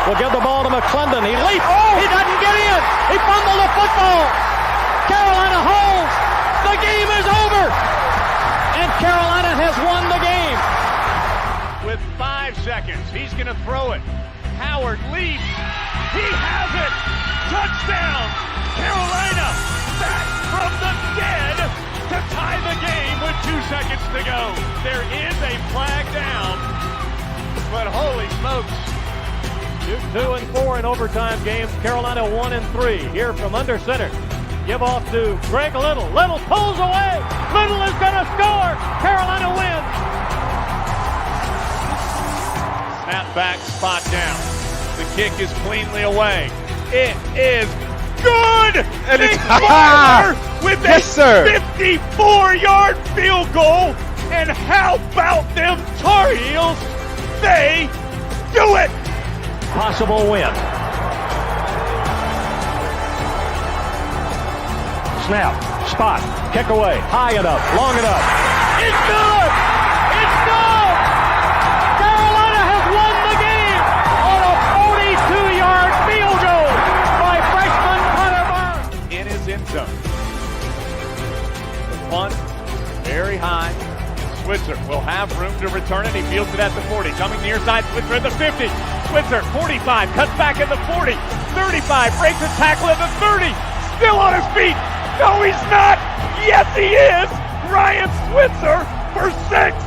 will give the ball to McClendon. He leaps. Oh! He doesn't get in. He fumbled the football. Carolina holds. The game is over. And Carolina has won the game. With 5 seconds, he's going to throw it. Howard leaps. He has it. Touchdown. Carolina back from the dead to tie the game with 2 seconds to go. There is a flag down, but holy smokes. 2 and 4 in overtime games. Carolina 1 and 3. Here from under center. Give off to Greg Little. Little pulls away. Little is going to score. Carolina wins. Snap back, spot down. The kick is cleanly away. It is good. And Nick it's Barber with a yes, sir. 54-yard field goal. And how about them Tar Heels? They do it. Possible win. Snap, spot, kick away, high enough, long enough. It's good! It's good! Carolina has won the game on a 42-yard field goal by freshman Hunter Burns. In his end zone. The punt, very high. Switzer will have room to return it. He fields it at the 40. Coming near side, Switzer at the 50. Switzer, 45, cuts back at the 40. 35, breaks a tackle at the 30. Still on his feet. No, he's not. Yes, he is. Ryan Switzer for 6.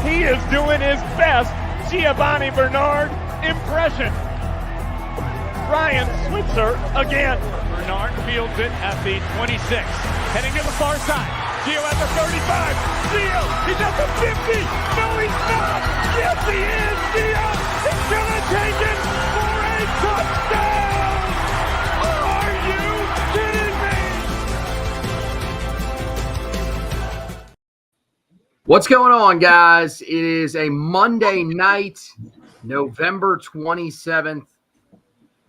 He is doing his best Giovanni Bernard impression. Ryan Switzer again. Bernard fields it at the 26. Heading to the far side. Gio at the 35. Gio, he's at the 50. No, he's not. Yes, he is. Gio is going to take it for a touchdown. Are you kidding me? What's going on, guys? It is a Monday night, November 27th.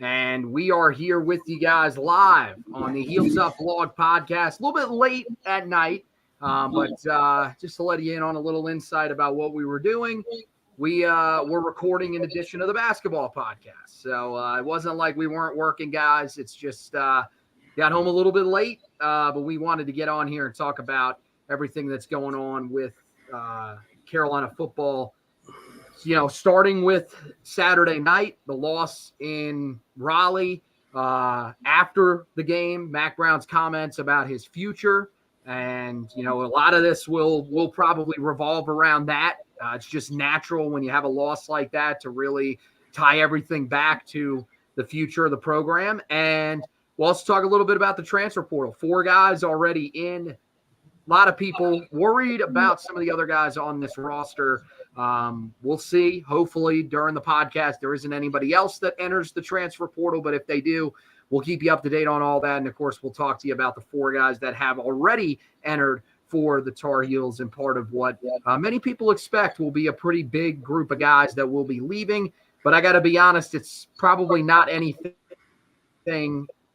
And we are here with you guys live on the Heels Up Vlog podcast. A little bit late at night, but just to let you in on a little insight about what we were doing, we were recording in addition to the basketball podcast. So it wasn't like we weren't working, guys. It's just got home a little bit late, but we wanted to get on here and talk about everything that's going on with Carolina football. You know, starting with Saturday night, the loss in Raleigh. After the game, Mack Brown's comments about his future. And, you know, a lot of this will probably revolve around that. It's just natural when you have a loss like that to really tie everything back to the future of the program. And we'll also talk a little bit about the transfer portal. 4 guys already in. A lot of people worried about some of the other guys on this roster. We'll see. Hopefully during the podcast, there isn't anybody else that enters the transfer portal, but if they do, we'll keep you up to date on all that. And of course, we'll talk to you about the 4 guys that have already entered for the Tar Heels and part of what many people expect will be a pretty big group of guys that will be leaving. But I got to be honest, it's probably not anything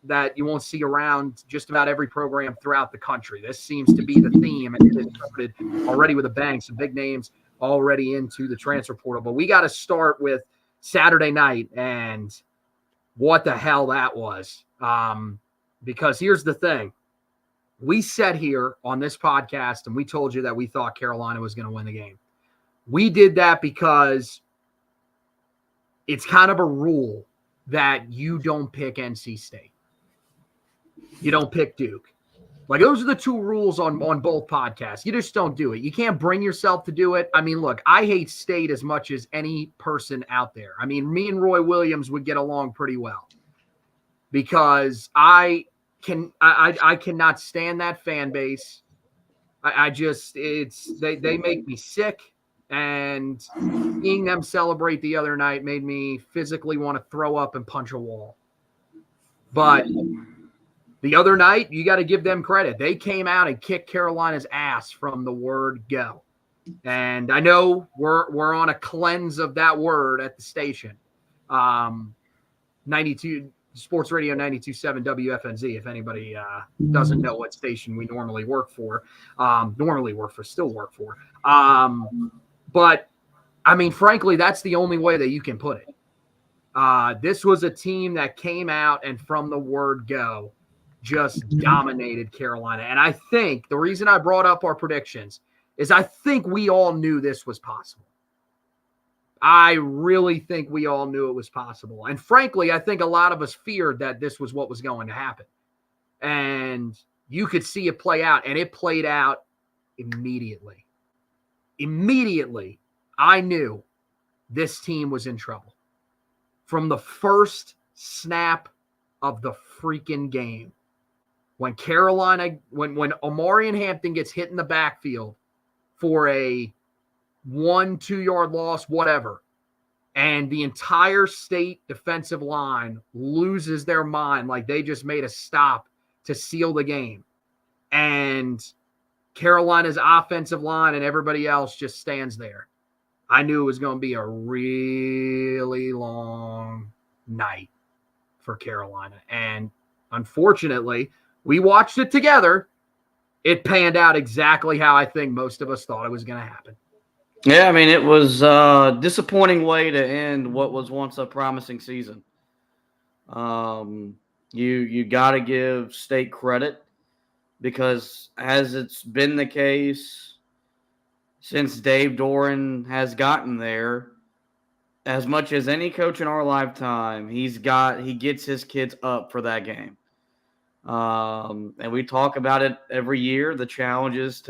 that you won't see around just about every program throughout the country. This seems to be the theme, and it has started already with a bang. Some big names already into the transfer portal. But we got to start with Saturday night and what the hell that was. Because here's the thing. We sat here on this podcast and we told you that we thought Carolina was going to win the game. We did that because it's kind of a rule that you don't pick NC State. You don't pick Duke. Like, those are the 2 rules on both podcasts. You just don't do it. You can't bring yourself to do it. I mean, look, I hate State as much as any person out there. I mean, me and Roy Williams would get along pretty well because I cannot stand that fan base. They make me sick, and seeing them celebrate the other night made me physically want to throw up and punch a wall. But the other night, you got to give them credit. They came out and kicked Carolina's ass from the word go. And I know we're on a cleanse of that word at the station. 92 Sports Radio 92.7 WFNZ, if anybody doesn't know what station we normally work for. Still work for. But I mean, frankly, that's the only way that you can put it. This was a team that came out and from the word go just dominated Carolina. And I think the reason I brought up our predictions is I think we all knew this was possible. I really think we all knew it was possible. And frankly, I think a lot of us feared that this was what was going to happen. And you could see it play out, and it played out immediately. Immediately, I knew this team was in trouble. From the first snap of the freaking game, when Carolina, when Omarion Hampton gets hit in the backfield for a 1-2 yard loss, whatever, and the entire state defensive line loses their mind like they just made a stop to seal the game. And Carolina's offensive line and everybody else just stands there. I knew it was going to be a really long night for Carolina. And unfortunately, we watched it together. It panned out exactly how I think most of us thought it was going to happen. Yeah, I mean, it was a disappointing way to end what was once a promising season. You got to give State credit because as it's been the case since Dave Doran has gotten there, as much as any coach in our lifetime, he gets his kids up for that game. And we talk about it every year, the challenges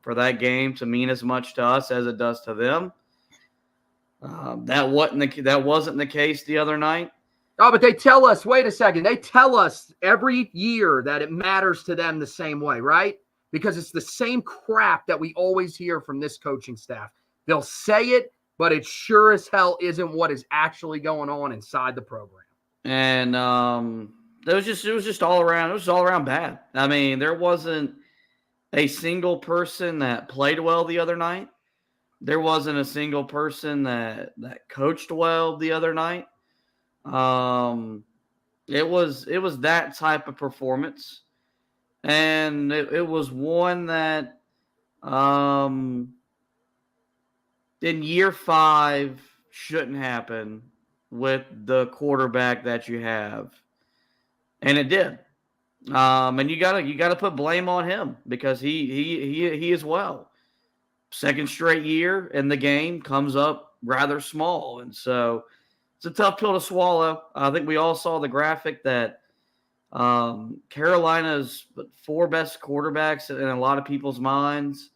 for that game to mean as much to us as it does to them. That wasn't the case the other night. Oh, but they tell us, wait a second, they tell us every year that it matters to them the same way, right? Because it's the same crap that we always hear from this coaching staff. They'll say it, but it sure as hell isn't what is actually going on inside the program. And it was just all around. It was all around bad. I mean, there wasn't a single person that played well the other night. There wasn't a single person that coached well the other night. It was that type of performance, and it was one that in year 5 shouldn't happen with the quarterback that you have, and it did. And you gotta put blame on him because he as well. Second straight year in the game comes up rather small, and so it's a tough pill to swallow. I think we all saw the graphic that Carolina's 4 best quarterbacks in a lot of people's minds: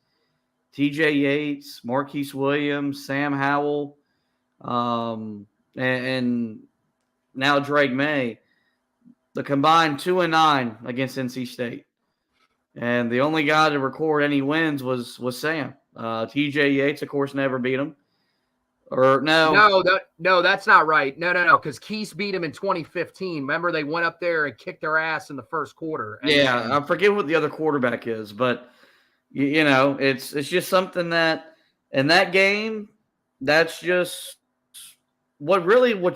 T.J. Yates, Marquise Williams, Sam Howell, and now Drake May. The combined 2-9 against NC State, and the only guy to record any wins was Sam. T.J. Yates, of course, never beat him. Or no, that's not right. No, because Keese beat him in 2015. Remember, they went up there and kicked their ass in the first quarter. Yeah, I forget what the other quarterback is, but you know, it's just something that in that game, that's just what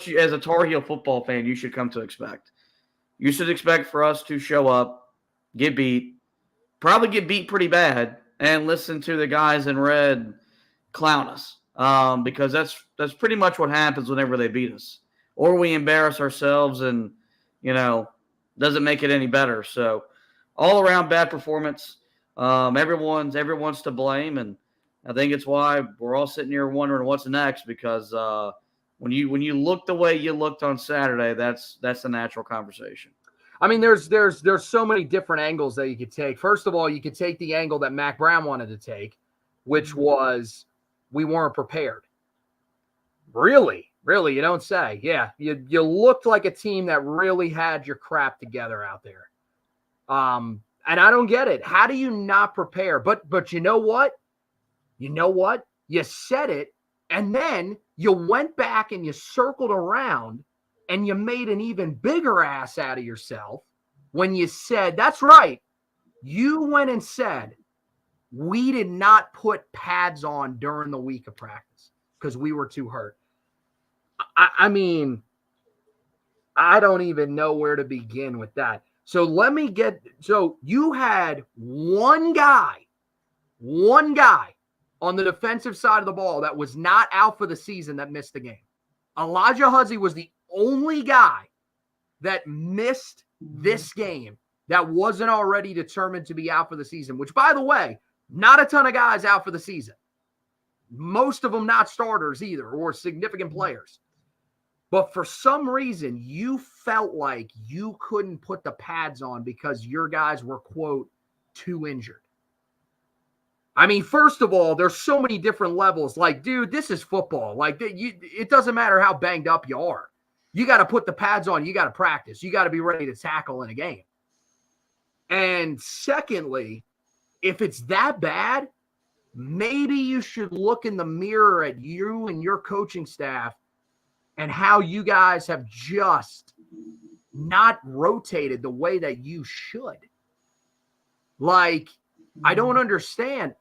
you as a Tar Heel football fan you should come to expect. You should expect for us to show up, get beat, probably get beat pretty bad, and listen to the guys in red clown us. Because that's pretty much what happens whenever they beat us. Or we embarrass ourselves and, you know, doesn't make it any better. So all around bad performance. Everyone's to blame, and I think it's why we're all sitting here wondering what's next, because when you look the way you looked on Saturday, that's the natural conversation. I mean, there's so many different angles that you could take. First of all, you could take the angle that Mack Brown wanted to take, which was we weren't prepared. Really, you don't say. Yeah, you looked like a team that really had your crap together out there. And I don't get it. How do you not prepare? But you know what? You said it, and then you went back and you circled around and you made an even bigger ass out of yourself when you said, that's right. You went and said, we did not put pads on during the week of practice because we were too hurt. I mean, I don't even know where to begin with that. So you had one guy on the defensive side of the ball that was not out for the season that missed the game. Elijah Huzzy was the only guy that missed this game that wasn't already determined to be out for the season, which, by the way, not a ton of guys out for the season. Most of them not starters either or significant players. But for some reason, you felt like you couldn't put the pads on because your guys were, quote, too injured. I mean, first of all, there's so many different levels. Like, dude, this is football. Like, it doesn't matter how banged up you are. You got to put the pads on. You got to practice. You got to be ready to tackle in a game. And secondly, if it's that bad, maybe you should look in the mirror at you and your coaching staff and how you guys have just not rotated the way that you should. Like, I don't understand.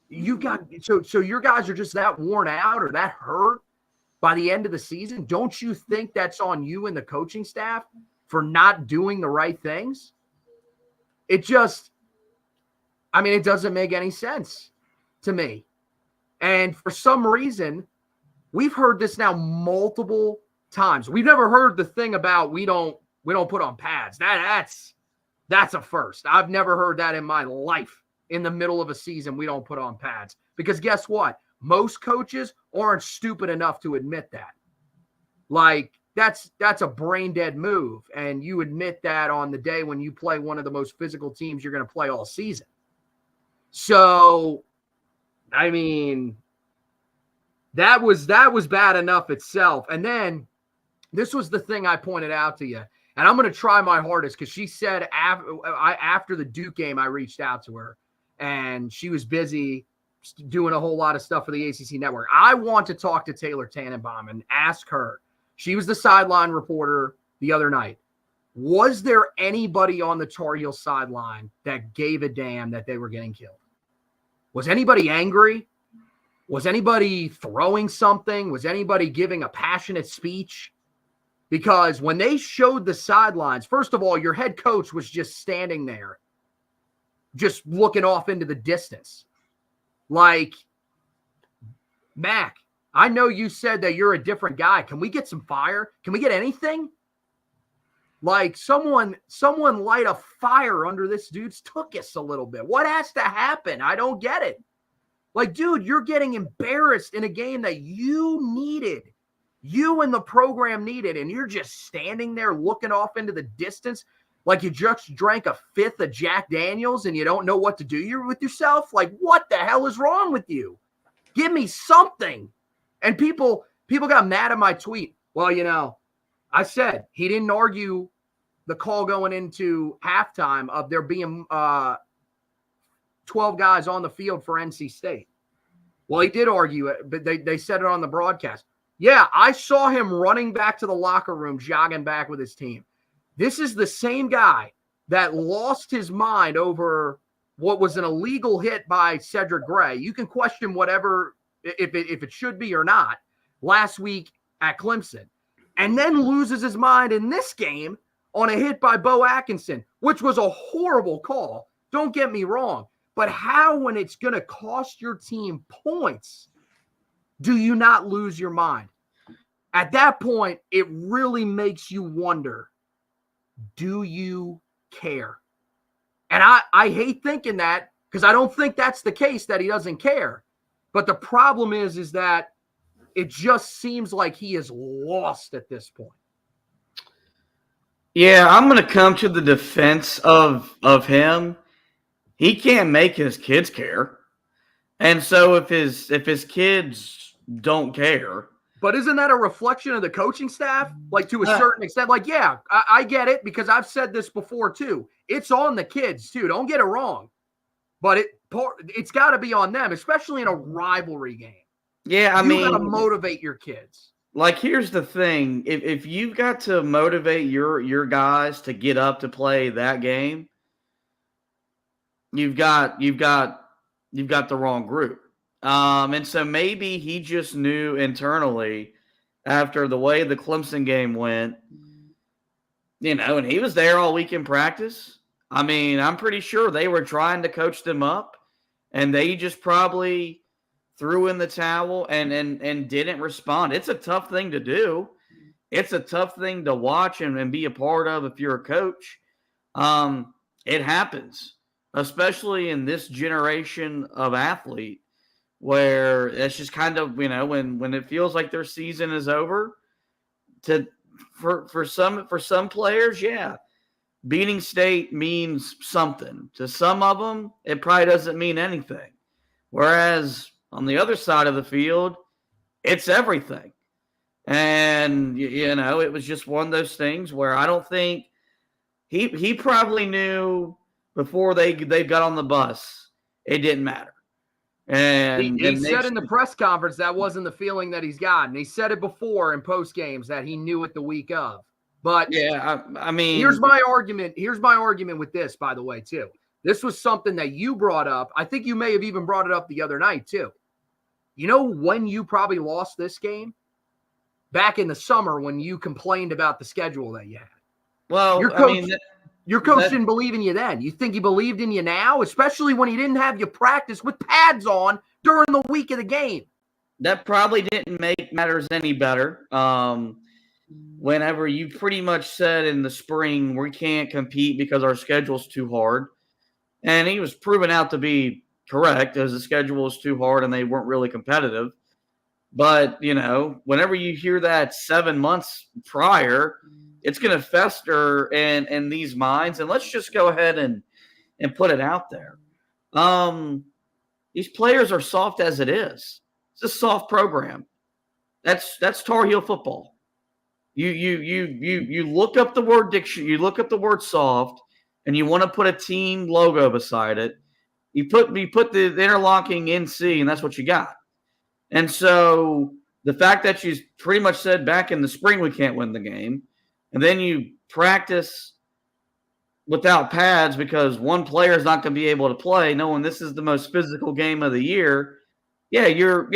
You got so your guys are just that worn out or that hurt by the end of the season. Don't you think that's on you and the coaching staff for not doing the right things? It just, I mean, it doesn't make any sense to me. And for some reason, we've heard this now multiple times. We've never heard the thing about we don't put on pads. That's a first. I've never heard that in my life. In the middle of a season, we don't put on pads. Because guess what? Most coaches aren't stupid enough to admit that. Like, that's a brain dead move. And you admit that on the day when you play one of the most physical teams you're going to play all season. So, I mean, that was bad enough itself. And then this was the thing I pointed out to you. And I'm going to try my hardest because she said after the Duke game, I reached out to her. And she was busy doing a whole lot of stuff for the ACC network. I want to talk to Taylor Tannenbaum and ask her. She was the sideline reporter the other night. Was there anybody on the Tar Heel sideline that gave a damn that they were getting killed? Was anybody angry? Was anybody throwing something? Was anybody giving a passionate speech? Because when they showed the sidelines, first of all, your head coach was just standing there, just looking off into the distance. Like, Mac, I know you said that you're a different guy. Can we get some fire? Can we get anything? Like, someone light a fire under this dude's tuchus a little bit. What has to happen? I don't get it. Like, dude, you're getting embarrassed in a game that you needed. You and the program needed, and you're just standing there looking off into the distance like you just drank a fifth of Jack Daniels and you don't know what to do with yourself. Like, what the hell is wrong with you? Give me something. And people got mad at my tweet. Well, you know, I said he didn't argue the call going into halftime of there being 12 guys on the field for NC State. Well, he did argue it, but they said it on the broadcast. Yeah, I saw him running back to the locker room, jogging back with his team. This is the same guy that lost his mind over what was an illegal hit by Cedric Gray. You can question whatever, if it should be or not, last week at Clemson. And then loses his mind in this game on a hit by Bo Atkinson, which was a horrible call. Don't get me wrong. But how, when it's going to cost your team points, do you not lose your mind? At that point, it really makes you wonder, do you care? And I hate thinking that because I don't think that's the case, that he doesn't care. But the problem is that it just seems like he is lost at this point. Yeah, I'm going to come to the defense of him. He can't make his kids care. And so if his kids don't care. But isn't that a reflection of the coaching staff? Like, to a certain extent, like, yeah, I get it, because I've said this before too. It's on the kids too. Don't get it wrong. But it's got to be on them, especially in a rivalry game. Yeah, I mean, you got to motivate your kids. Like, here's the thing. If you've got to motivate your guys to get up to play that game, you've got the wrong group. And so maybe he just knew internally after the way the Clemson game went, you know, and he was there all week in practice. I mean, I'm pretty sure they were trying to coach them up, and they just probably threw in the towel and didn't respond. It's a tough thing to do. It's a tough thing to watch and be a part of if you're a coach. It happens, especially in this generation of athlete, where it's just kind of, when it feels like their season is over. For some players, yeah, beating State means something. To some of them, it probably doesn't mean anything. Whereas on the other side of the field, it's everything. And, it was just one of those things where I don't think he probably knew before they got on the bus, it didn't matter. And he said in the press conference that wasn't the feeling that he's gotten. He said it before in post games that he knew it the week of. But yeah, I mean, here's my argument. Here's my argument with this, by the way, too. This was something that you brought up. I think you may have even brought it up the other night, too. You know when you probably lost this game? Back in the summer when you complained about the schedule that you had. Well, your coach didn't believe in you then. You think he believed in you now, especially when he didn't have you practice with pads on during the week of the game? That probably didn't make matters any better. Whenever you pretty much said in the spring, we can't compete because our schedule's too hard. And he was proven out to be correct, as the schedule was too hard and they weren't really competitive. But, whenever you hear that 7 months prior, it's going to fester in these minds. And let's just go ahead and put it out there. These players are soft as it is. It's a soft program. That's Tar Heel football. You look up the word dictionary, you look up the word soft, and you want to put a team logo beside it. You put the interlocking NC, and that's what you got. And so the fact that you pretty much said back in the spring we can't win the game, and then you practice without pads because one player is not going to be able to play, knowing this is the most physical game of the year. Yeah, you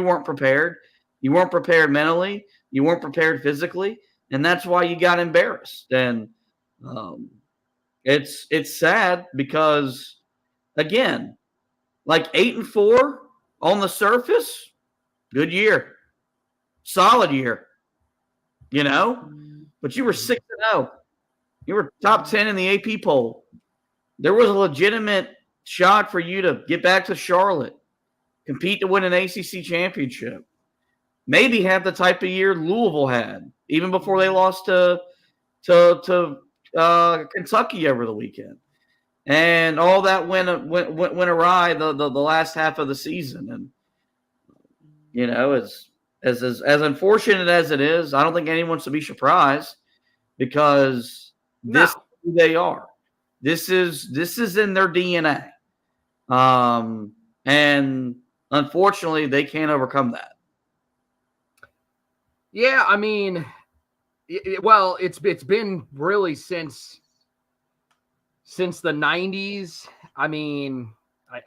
weren't prepared. You weren't prepared mentally. You weren't prepared physically, and that's why you got embarrassed. And it's sad because, again, like 8-4 on the surface, good year, solid year, but you were 6-0. You were top 10 in the AP poll. There was a legitimate shot for you to get back to Charlotte, compete to win an ACC championship, maybe have the type of year Louisville had, even before they lost to Kentucky over the weekend. And all that went awry the last half of the season. And, as unfortunate as it is, I don't think anyone should be surprised because this is who they are. This is in their DNA. And unfortunately, they can't overcome that. Yeah, I mean, it's been really since the 90s. I mean,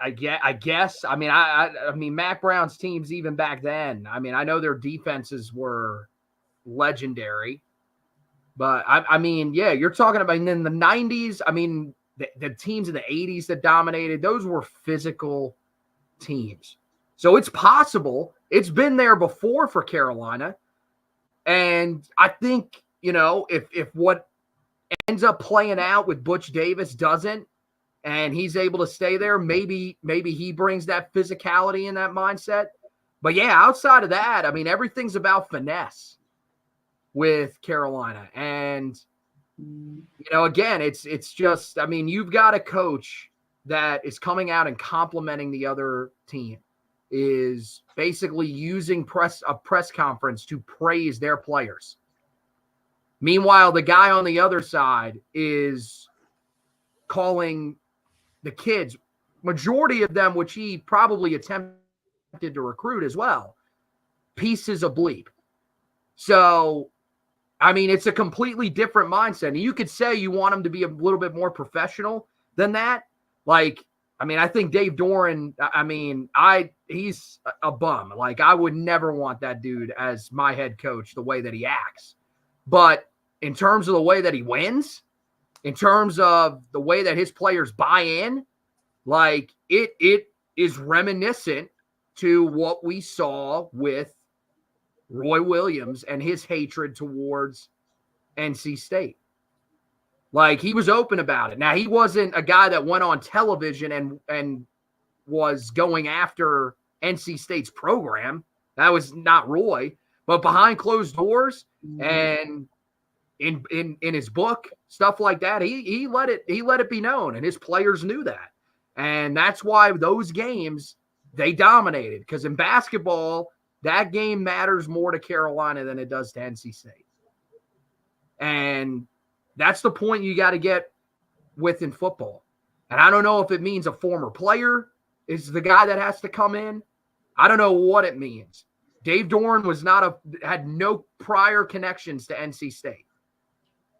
I guess. I mean, Mack Brown's teams even back then. I mean, I know their defenses were legendary, but I mean, yeah, you're talking about in the 90s. I mean, the teams in the 80s that dominated, those were physical teams. So it's possible. It's been there before for Carolina. And I think, if what ends up playing out with Butch Davis doesn't, and he's able to stay there, maybe he brings that physicality and that mindset. But yeah, outside of that, I mean, everything's about finesse with Carolina. And, again, it's just, I mean, you've got a coach that is coming out and complimenting the other team, is basically using a press conference to praise their players. Meanwhile, the guy on the other side is calling the kids, majority of them, which he probably attempted to recruit as well, pieces of bleep. So, I mean, it's a completely different mindset. And you could say you want him to be a little bit more professional than that. Like, I mean, I think Dave Doran, he's a bum. Like, I would never want that dude as my head coach, the way that he acts. But in terms of the way that he wins, in terms of the way that his players buy in, like, it is reminiscent to what we saw with Roy Williams and his hatred towards NC State. Like, he was open about it. Now, he wasn't a guy that went on television and was going after NC State's program. That was not Roy. But behind closed doors and in his book, stuff like that, he let it be known, and his players knew that. And that's why those games, they dominated, because in basketball, that game matters more to Carolina than it does to NC State. And that's the point you got to get with in football. And I don't know if it means a former player is the guy that has to come in. I don't know what it means. Dave Doran had no prior connections to NC State.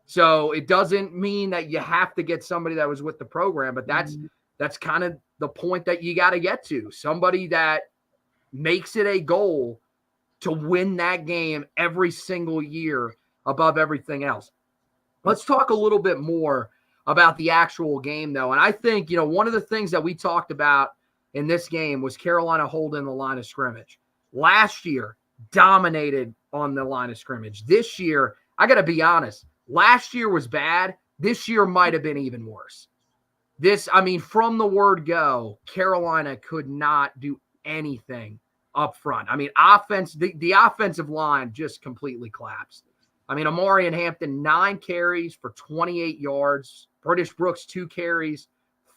So it doesn't mean that you have to get somebody that was with the program, but that's kind of the point that you got to get to. Somebody that makes it a goal to win that game every single year above everything else. Let's talk a little bit more about the actual game, though. And I think, one of the things that we talked about in this game was Carolina holding the line of scrimmage. Last year, dominated on the line of scrimmage. This year, I got to be honest, last year was bad. This year might have been even worse. From the word go, Carolina could not do anything up front. The offensive line just completely collapsed. Amarian Hampton, 9 carries for 28 yards. British Brooks, 2 carries,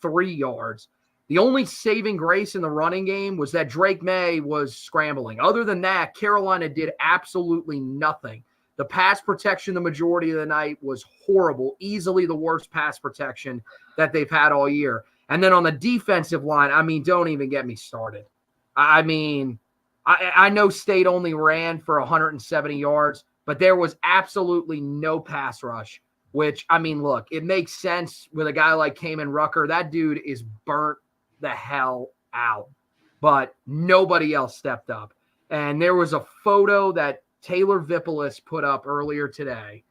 3 yards. The only saving grace in the running game was that Drake May was scrambling. Other than that, Carolina did absolutely nothing. The pass protection the majority of the night was horrible, easily the worst pass protection that they've had all year. And then on the defensive line, don't even get me started. I know State only ran for 170 yards, but there was absolutely no pass rush, which, look, it makes sense with a guy like Kamen Rucker. That dude is burnt the hell out, but nobody else stepped up. And there was a photo that Taylor Vippolis put up earlier today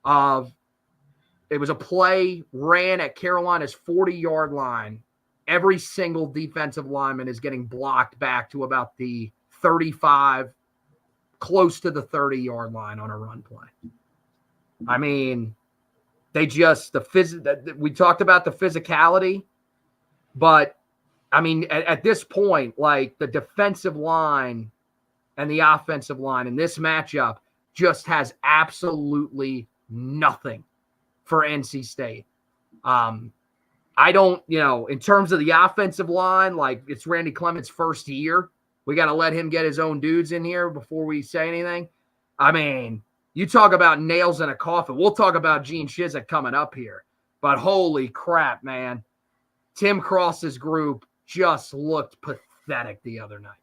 it was a play ran at Carolina's 40-yard line. Every single defensive lineman is getting blocked back to about the 35, close to the 30-yard line on a run play. We talked about the physicality, but at this point, like, the defensive line and the offensive line in this matchup just has absolutely nothing for NC State. In terms of the offensive line, like, it's Randy Clement's first year. We got to let him get his own dudes in here before we say anything. You talk about nails in a coffin. We'll talk about Gene Chizik coming up here. But holy crap, man. Tim Cross's group just looked pathetic the other night.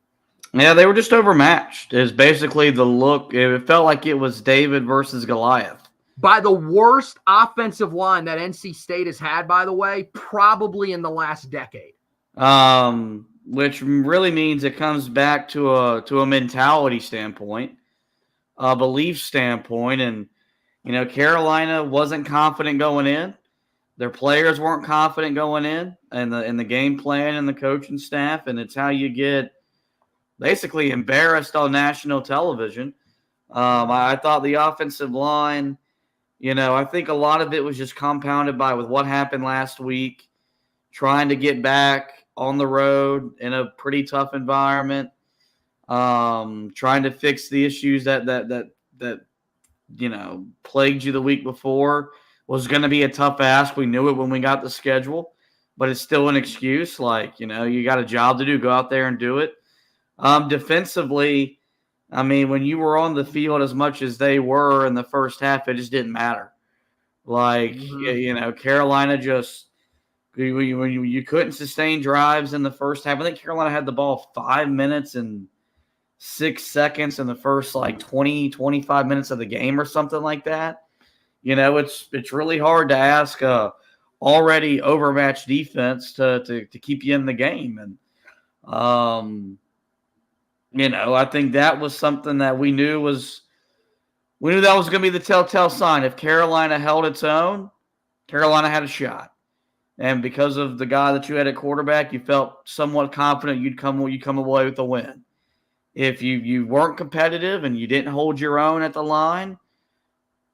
Yeah, they were just overmatched. Is basically the look. It felt like it was David versus Goliath. By the worst offensive line that NC State has had, by the way, probably in the last decade. Which really means it comes back to a mentality standpoint, a belief standpoint. And, Carolina wasn't confident going in. Their players weren't confident going in the game plan and the coaching staff. And it's how you get basically embarrassed on national television. I thought the offensive line, I think a lot of it was just compounded with what happened last week, trying to get back on the road in a pretty tough environment, trying to fix the issues that plagued you the week before. Was going to be a tough ask. We knew it when we got the schedule, but it's still an excuse. Like, you got a job to do. Go out there and do it. Defensively, when you were on the field as much as they were in the first half, it just didn't matter. Like, Carolina just when you couldn't sustain drives in the first half. I think Carolina had the ball 5 minutes and 6 seconds in the first 20, 25 minutes of the game or something like that. It's really hard to ask a already overmatched defense to keep you in the game. And, I think that was something that we knew that was going to be the telltale sign. If Carolina held its own, Carolina had a shot. and because of the guy that you had at quarterback, you felt somewhat confident you'd come away with a win. If you weren't competitive and you didn't hold your own at the line,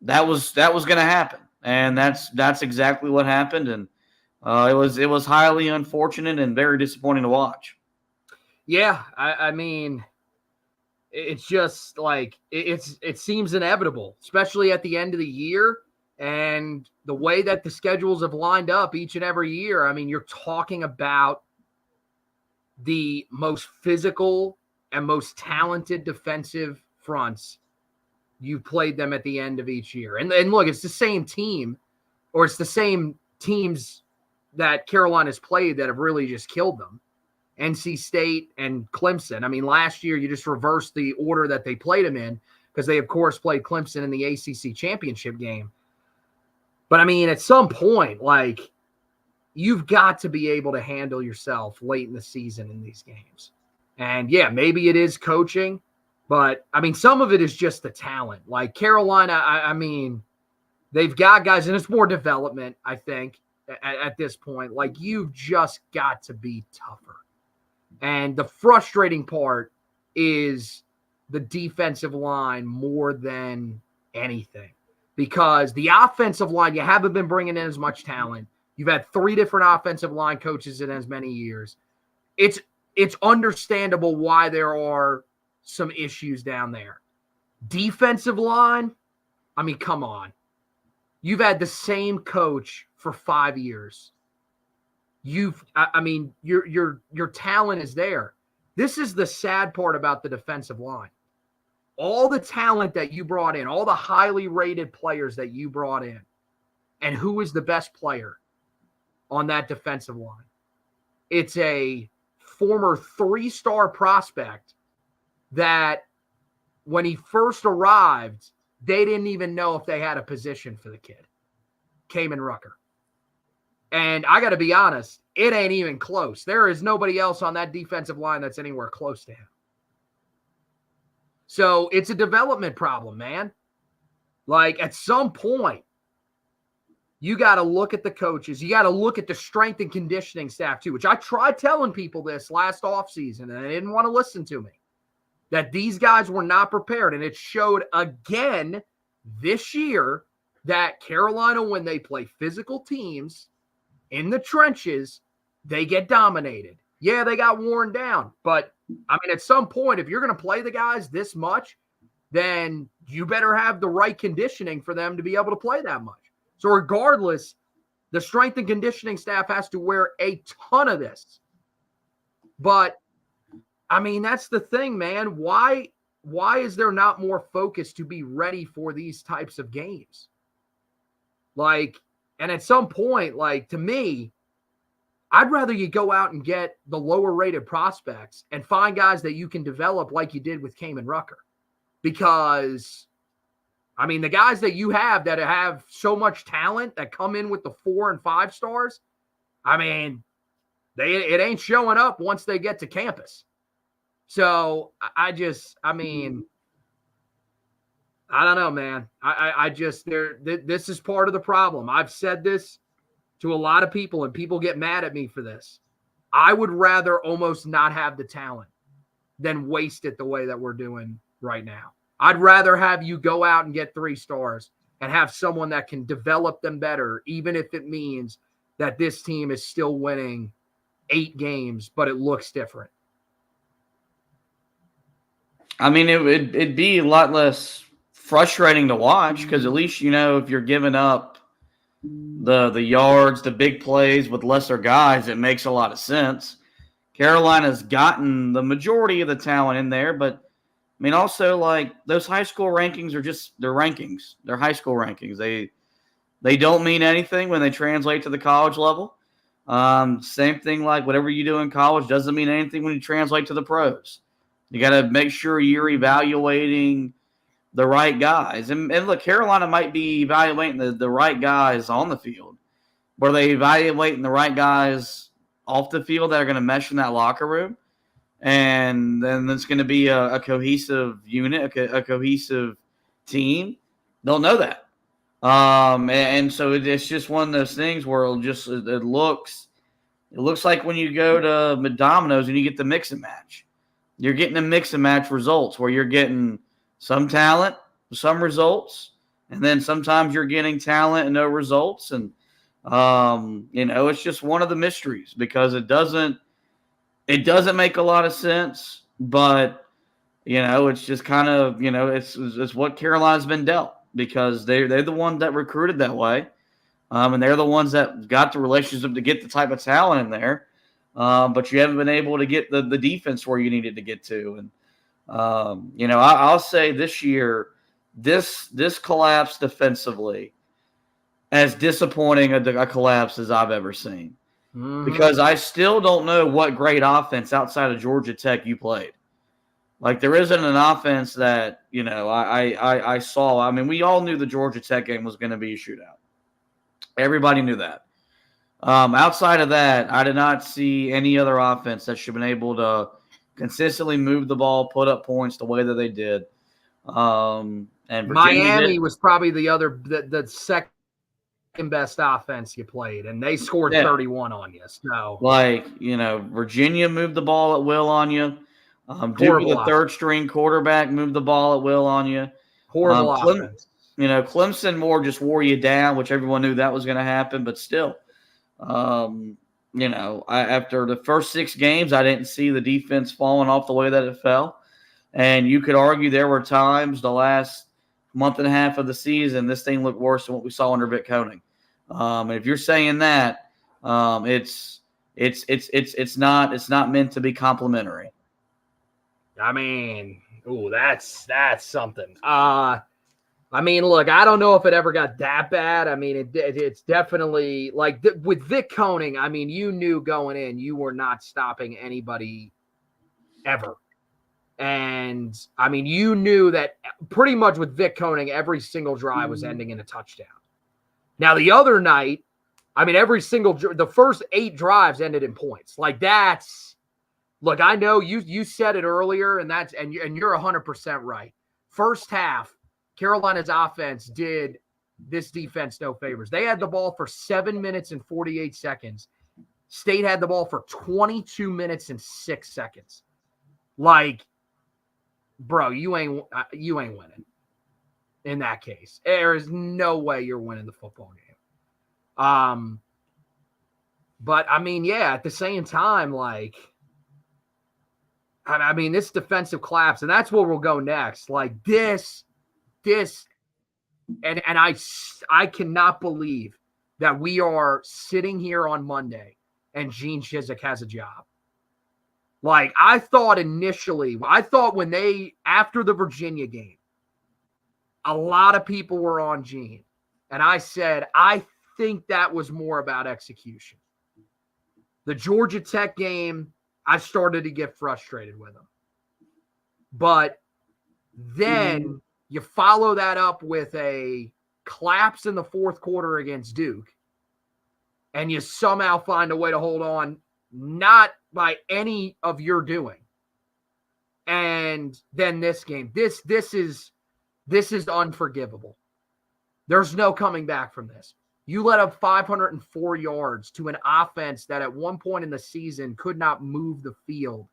that was going to happen, and that's exactly what happened. And it was highly unfortunate and very disappointing to watch. Yeah, I mean, it's just like it seems inevitable, especially at the end of the year. And the way that the schedules have lined up each and every year, I mean, you're talking about the most physical and most talented defensive fronts. You've played them at the end of each year. And look, it's the same team, or it's the same teams that Carolina's played that have really just killed them. NC State and Clemson. I mean, last year you just reversed the order that they played them in because they, of course, played Clemson in the ACC championship game. But, I mean, at some point, like, you've got to be able to handle yourself late in the season in these games. And, yeah, maybe it is coaching, but, I mean, some of it is just the talent. Like, Carolina, I mean, they've got guys, and it's more development, I think, at this point. Like, you've just got to be tougher. And the frustrating part is the defensive line more than anything. Because the offensive line, you haven't been bringing in as much talent. You've had 3 different offensive line coaches in as many years. It's understandable why there are some issues down there. Defensive line, I mean, come on. You've had the same coach for 5 years. Your talent is there. This is the sad part about the defensive line. All the talent that you brought in, all the highly rated players that you brought in, and who is the best player on that defensive line? It's a former 3-star prospect that when he first arrived, they didn't even know if they had a position for the kid, Kamen Rucker. And I got to be honest, it ain't even close. There is nobody else on that defensive line that's anywhere close to him. So it's a development problem, man. Like, at some point, you got to look at the coaches. You got to look at the strength and conditioning staff, too, which I tried telling people this last offseason, and they didn't want to listen to me, that these guys were not prepared. And it showed again this year that Carolina, when they play physical teams in the trenches, they get dominated. Yeah, they got worn down, but I mean, at some point, if you're going to play the guys this much, then you better have the right conditioning for them to be able to play that much. So regardless, the strength and conditioning staff has to wear a ton of this. But, I mean, that's the thing, man. Why is there not more focus to be ready for these types of games? Like, and at some point, like, to me, I'd rather you go out and get the lower-rated prospects and find guys that you can develop like you did with Kamen Rucker. Because, I mean, the guys that you have that have so much talent that come in with the 4 and 5 stars, I mean, it ain't showing up once they get to campus. So, I mean, I don't know, man. This is part of the problem. I've said this to a lot of people, and people get mad at me for this. I would rather almost not have the talent than waste it the way that we're doing right now. I'd rather have you go out and get 3 stars and have someone that can develop them better, even if it means that this team is still winning 8 games, but it looks different. I mean, it'd be a lot less frustrating to watch because at least, you know, if you're giving up the yards, the big plays with lesser guys, it makes a lot of sense. Carolina's gotten the majority of the talent in there, but I mean, also, like, those high school rankings are just their rankings. They're high school rankings. They don't mean anything when they translate to the college level. Same thing, like whatever you do in college doesn't mean anything when you translate to the pros. You got to make sure you're evaluating the right guys. And look, Carolina might be evaluating the right guys on the field. But are they evaluating the right guys off the field that are going to mesh in that locker room? And then it's going to be a cohesive unit, a cohesive team. They'll know that. And so it's just one of those things where it looks like when you go to Domino's and you get the mix and match. You're getting a mix and match results where you're getting some talent, some results, and then sometimes you're getting talent and no results. And it's just one of the mysteries because it doesn't make a lot of sense, but it's just kind of it's what Carolina's been dealt because they're the ones that recruited that way, and they're the ones that got the relationship to get the type of talent in there, but you haven't been able to get the defense where you needed to get to. And I'll say this year, this collapse defensively, as disappointing a collapse as I've ever seen. Mm-hmm. Because I still don't know what great offense outside of Georgia Tech you played. Like there isn't an offense that, I saw. I mean, we all knew the Georgia Tech game was going to be a shootout. Everybody knew that. Outside of that, I did not see any other offense that should have been able to consistently move the ball, put up points the way that they did. And Miami was probably the second best offense you played, and they scored 31 on you. So, Virginia moved the ball at will on you. Duke, the third string quarterback, moved the ball at will on you. Horrible offense. Clemson more just wore you down, which everyone knew that was going to happen, but still. After the first 6 games, I didn't see the defense falling off the way that it fell. And you could argue there were times the last month and a half of the season, this thing looked worse than what we saw under Vic Koenig. And if you're saying that, it's not meant to be complimentary. I mean, that's something. Look, I don't know if it ever got that bad. I mean, it's definitely like with Vic Koenig. I mean, you knew going in, you were not stopping anybody ever. And I mean, you knew that pretty much with Vic Koenig, every single drive was ending in a touchdown. Now, the other night, I mean, the first 8 drives ended in points. Like look, I know you said it earlier, and you're 100% right. First half, Carolina's offense did this defense no favors. They had the ball for 7 minutes and 48 seconds. State had the ball for 22 minutes and 6 seconds. Like, bro, you ain't winning in that case. There is no way you're winning the football game. But I mean, yeah, at the same time, like, I mean, this defensive collapse, and that's where we'll go next. Like this, and I cannot believe that we are sitting here on Monday and Gene Chizik has a job. Like, I thought after the Virginia game, a lot of people were on Gene. And I said, I think that was more about execution. The Georgia Tech game, I started to get frustrated with him. But then you follow that up with a collapse in the fourth quarter against Duke, and you somehow find a way to hold on, not by any of your doing. And then this game, this is unforgivable. There's no coming back from this. You let up 504 yards to an offense that at one point in the season could not move the field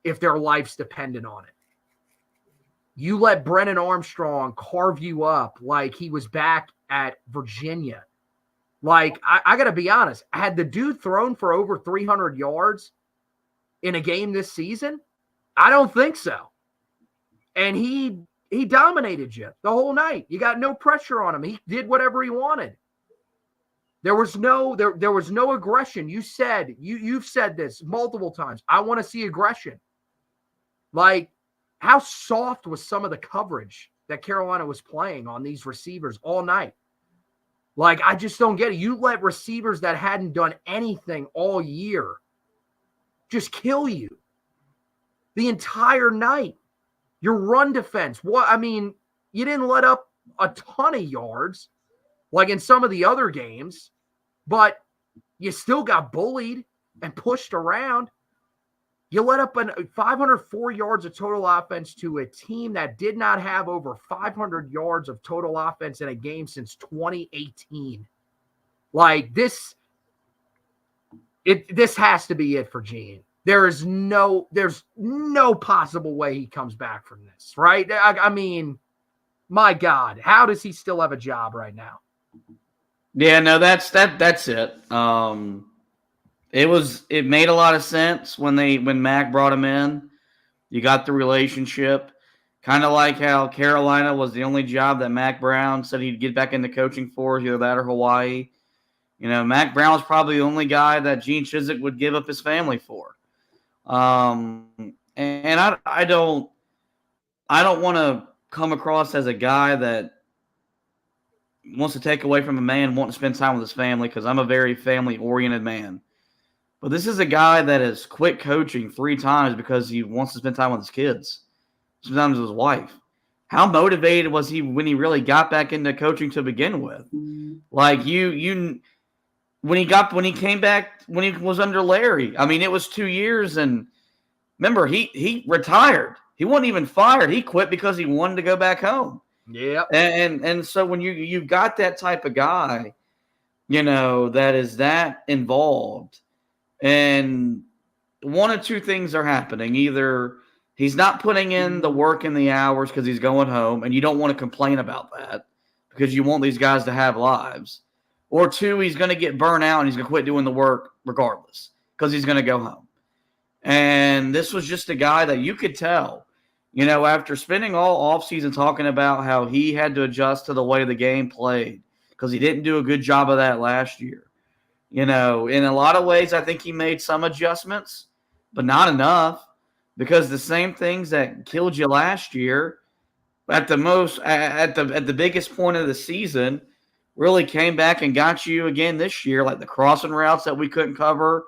if their life's dependent on it. You let Brennan Armstrong carve you up like he was back at Virginia. Like, I got to be honest, had the dude thrown for over 300 yards in a game this season? I don't think so. And he dominated you the whole night. You got no pressure on him. He did whatever he wanted. There was no aggression. You've said this multiple times. I want to see aggression. Like, how soft was some of the coverage that Carolina was playing on these receivers all night? Like, I just don't get it. You let receivers that hadn't done anything all year just kill you the entire night. Your run defense. You didn't let up a ton of yards like in some of the other games, but you still got bullied and pushed around. You let up 504 yards of total offense to a team that did not have over 500 yards of total offense in a game since 2018. Like this has to be it for Gene. There's no possible way he comes back from this, right? I mean, my God, how does he still have a job right now? Yeah, no, that's it. It made a lot of sense when Mack brought him in. You got the relationship, kind of like how Carolina was the only job that Mack Brown said he'd get back into coaching for, either that or Hawaii. Mack Brown was probably the only guy that Gene Chizik would give up his family for. And I don't want to come across as a guy that wants to take away from a man wanting to spend time with his family, because I'm a very family-oriented man. But this is a guy that has quit coaching 3 times because he wants to spend time with his kids, sometimes with his wife. How motivated was he when he really got back into coaching to begin with? Like when he came back, when he was under Larry, I mean, it was 2 years, and remember, he retired. He wasn't even fired. He quit because he wanted to go back home. Yeah. And so when you've got that type of guy, that is that involved, and one of two things are happening. Either he's not putting in the work and the hours because he's going home, and you don't want to complain about that because you want these guys to have lives. Or 2, he's going to get burnt out and he's going to quit doing the work regardless because he's going to go home. And this was just a guy that you could tell, after spending all offseason talking about how he had to adjust to the way the game played because he didn't do a good job of that last year. In a lot of ways, I think he made some adjustments, but not enough, because the same things that killed you last year at the biggest point of the season really came back and got you again this year, like the crossing routes that we couldn't cover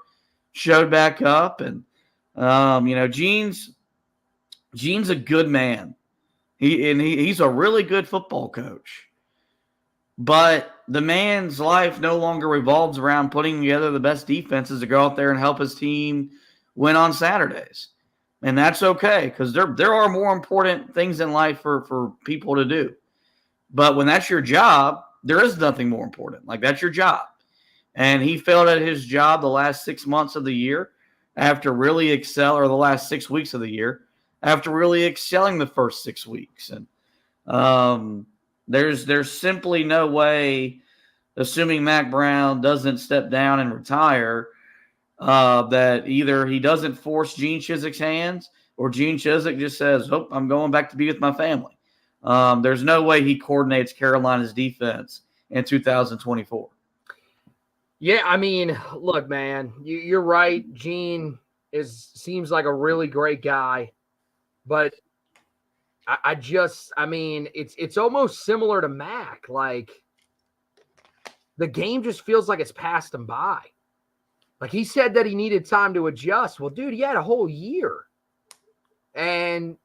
showed back up. And, Gene's a good man. He's a really good football coach. But the man's life no longer revolves around putting together the best defenses to go out there and help his team win on Saturdays. And that's okay, because there are more important things in life for people to do. But when that's your job, there is nothing more important. Like, that's your job. And he failed at his job the last 6 months of the year after really or the last 6 weeks of the year after really excelling the first 6 weeks. And there's simply no way, assuming Mack Brown doesn't step down and retire, that either he doesn't force Gene Chizik's hands or Gene Chizik just says, "Oh, I'm going back to be with my family." There's no way he coordinates Carolina's defense in 2024. Yeah, I mean, look, man, you're right. Gene seems like a really great guy, but I mean, it's almost similar to Mack. Like, the game just feels like it's passed him by. Like, he said that he needed time to adjust. Well, dude, he had a whole year. And,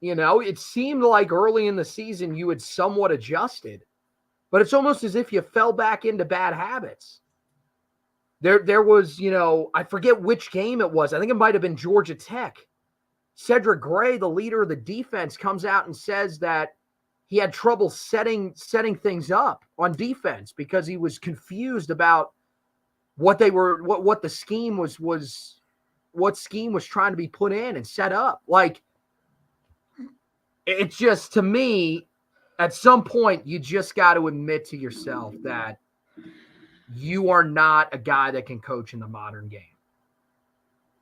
it seemed like early in the season you had somewhat adjusted. But it's almost as if you fell back into bad habits. There was, I forget which game it was. I think it might have been Georgia Tech. Cedric Gray, the leader of the defense, comes out and says that he had trouble setting things up on defense because he was confused about what the scheme was what scheme was trying to be put in and set up. Like, it's just, to me, at some point, you just got to admit to yourself that you are not a guy that can coach in the modern game.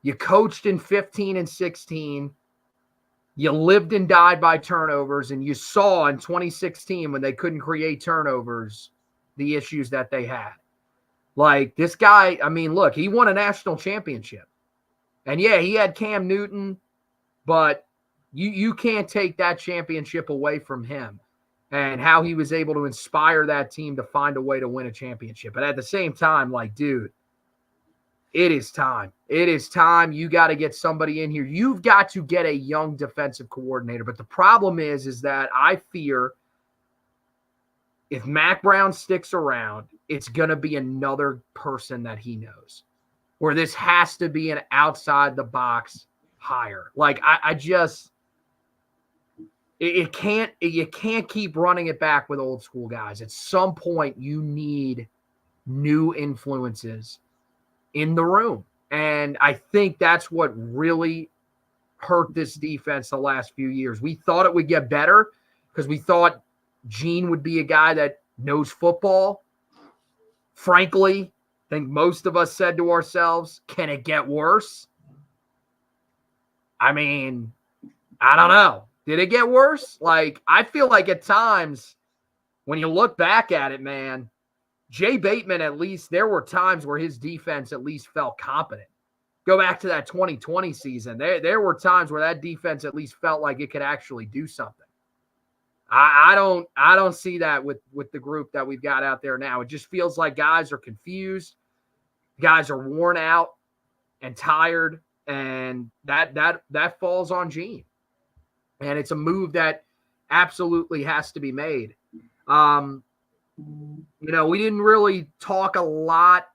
You coached in 15 and 16. You lived and died by turnovers, and you saw in 2016 when they couldn't create turnovers the issues that they had. Like, this guy, I mean, look, he won a national championship. And, yeah, he had Cam Newton, but you can't take that championship away from him and how he was able to inspire that team to find a way to win a championship. But at the same time, like, dude, it is time. It is time. You got to get somebody in here. You've got to get a young defensive coordinator. But the problem is that I fear if Mack Brown sticks around, it's going to be another person that he knows. where this has to be an outside the box hire. Like you can't keep running it back with old school guys. At some point, you need new influences in the room. And I think that's what really hurt this defense the last few years. We thought it would get better because we thought Gene would be a guy that knows football. Frankly, I think most of us said to ourselves, can it get worse? I mean, I don't know. Did it get worse? Like, I feel like at times when you look back at it, man, Jay Bateman, at least there were times where his defense at least felt competent. Go back to that 2020 season. There were times where that defense at least felt like it could actually do something. I don't see that with the group that we've got out there now. It just feels like guys are confused, guys are worn out and tired, and that falls on Gene. And it's a move that absolutely has to be made. We didn't really talk a lot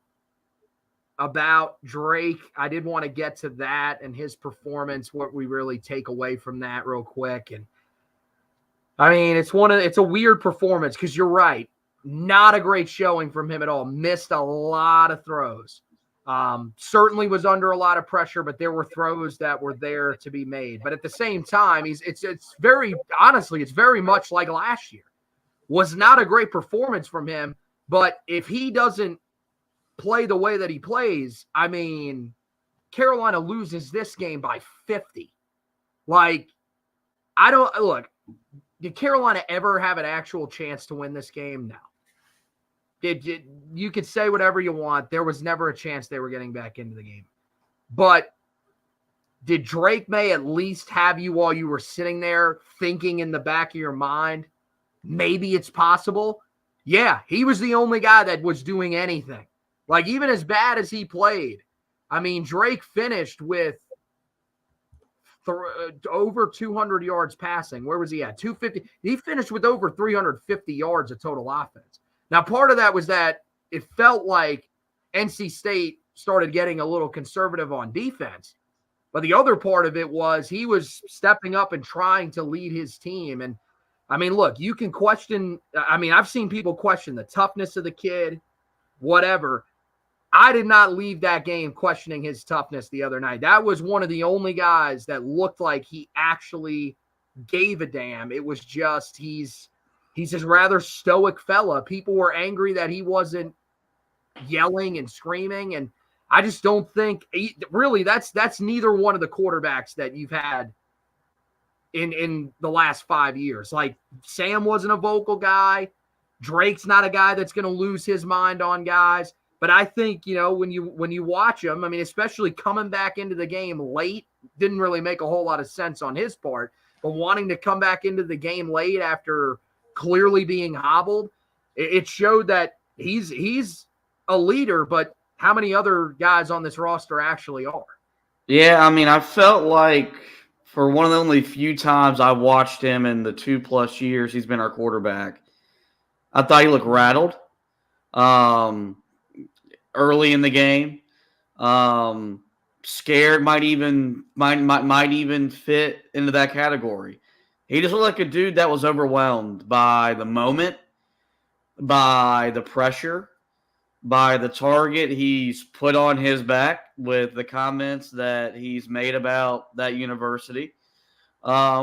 about Drake. I did want to get to that and his performance, what we really take away from that real quick. And I mean, it's a weird performance because you're right. Not a great showing from him at all. Missed a lot of throws. Certainly was under a lot of pressure, but there were throws that were there to be made. But at the same time, it's very much like last year. Was not a great performance from him, but if he doesn't play the way that he plays, I mean, Carolina loses this game by 50. Like, did Carolina ever have an actual chance to win this game? No. You could say whatever you want. There was never a chance they were getting back into the game. But did Drake May at least have you while you were sitting there thinking in the back of your mind, maybe it's possible? Yeah, he was the only guy that was doing anything. Like, even as bad as he played, I mean, Drake finished with over 200 yards passing. Where was he at? 250. He finished with over 350 yards of total offense. Now, part of that was that it felt like NC State started getting a little conservative on defense. But the other part of it was he was stepping up and trying to lead his team. And, I mean, look, you can question – I mean, I've seen people question the toughness of the kid, whatever. I did not leave that game questioning his toughness the other night. That was one of the only guys that looked like he actually gave a damn. It was just he's this rather stoic fella. People were angry that he wasn't yelling and screaming, and I just don't think really that's neither one of the quarterbacks that you've had in the last 5 years. Like, Sam wasn't a vocal guy. Drake's not a guy that's going to lose his mind on guys. But I think, when you watch him, I mean, especially coming back into the game late, didn't really make a whole lot of sense on his part. But wanting to come back into the game late after clearly being hobbled, it showed that he's a leader, but how many other guys on this roster actually are? Yeah, I mean, I felt like for one of the only few times I watched him in the 2+ years he's been our quarterback, I thought he looked rattled early in the game. Scared might even fit into that category. He just looked like a dude that was overwhelmed by the moment, by the pressure, by the target he's put on his back with the comments that he's made about that university,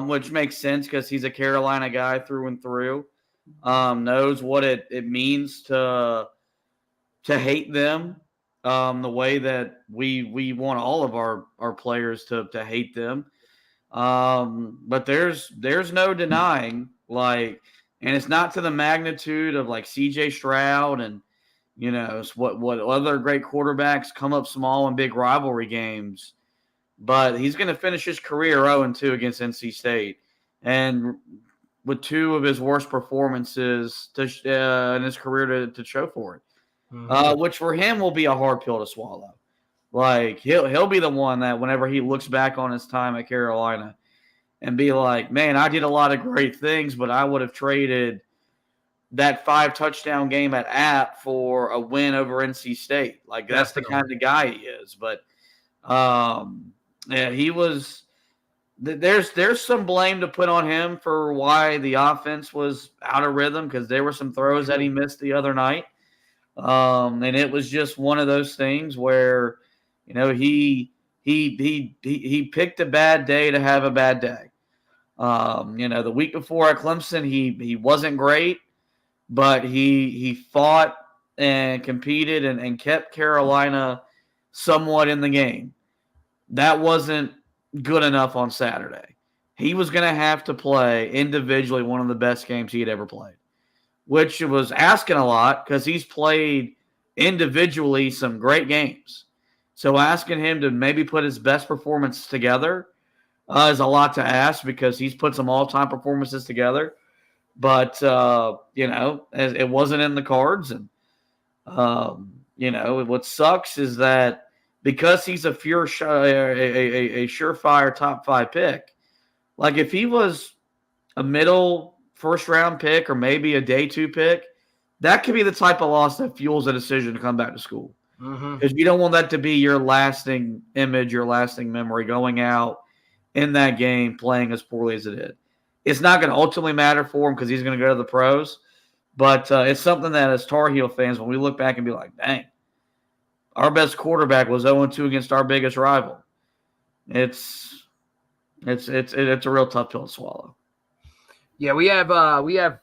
which makes sense because he's a Carolina guy through and through, knows what it means to hate them, the way that we want all of our players to hate them. But there's no denying, like, and it's not to the magnitude of like CJ Stroud and, what other great quarterbacks come up small in big rivalry games, but he's going to finish his career 0-2 against NC State. And with two of his worst performances in his career to show for it. Mm-hmm. Which for him will be a hard pill to swallow. Like, he'll be the one that whenever he looks back on his time at Carolina and be like, man, I did a lot of great things, but I would have traded that 5-touchdown game at App for a win over NC State. Like, that's the kind of guy he is. But yeah, he was. There's some blame to put on him for why the offense was out of rhythm, because there were some throws that he missed the other night, and it was just one of those things where, he picked a bad day to have a bad day. The week before at Clemson, he wasn't great, but he fought and competed and kept Carolina somewhat in the game. That wasn't good enough on Saturday. He was going to have to play individually one of the best games he had ever played, which was asking a lot because he's played individually some great games. So asking him to maybe put his best performance together is a lot to ask, because he's put some all-time performances together. But, it wasn't in the cards. And, what sucks is that because he's a surefire top 5 pick, like if he was a middle first-round pick or maybe a day 2 pick, that could be the type of loss that fuels a decision to come back to school. Because you don't want that to be your lasting image, your lasting memory, going out in that game playing as poorly as it did. It's not going to ultimately matter for him because he's going to go to the pros. But it's something that as Tar Heel fans, when we look back and be like, dang, our best quarterback was 0-2 against our biggest rival. It's a real tough pill to swallow. Yeah, we have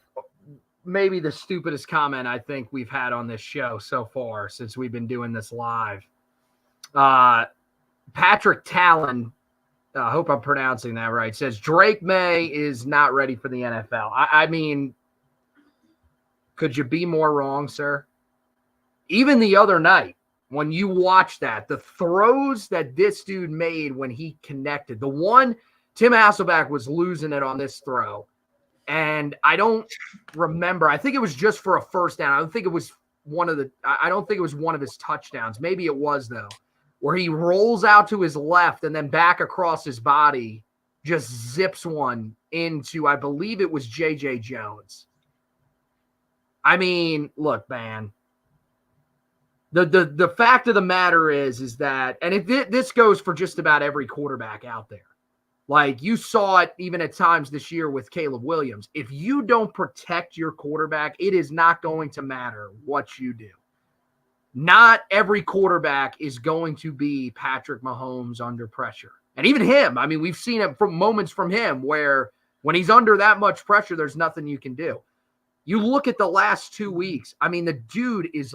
maybe the stupidest comment I think we've had on this show so far since we've been doing this live. Patrick Talon, I hope I'm pronouncing that right, says Drake May is not ready for the NFL. I mean, could you be more wrong, sir? Even the other night, when you watch that, the throws that this dude made when he connected, the one, Tim Hasselback was losing it on this throw. And I don't remember. I think it was just for a first down. I don't think it was one of his touchdowns. Maybe it was, though, where he rolls out to his left and then back across his body, just zips one into, I believe it was J.J. Jones. I mean, look, man. The fact of the matter is that, and this goes for just about every quarterback out there. Like, you saw it even at times this year with Caleb Williams. If you don't protect your quarterback, it is not going to matter what you do. Not every quarterback is going to be Patrick Mahomes under pressure. And even him, I mean, we've seen it from moments from him where when he's under that much pressure, there's nothing you can do. You look at the last 2 weeks. I mean, the dude is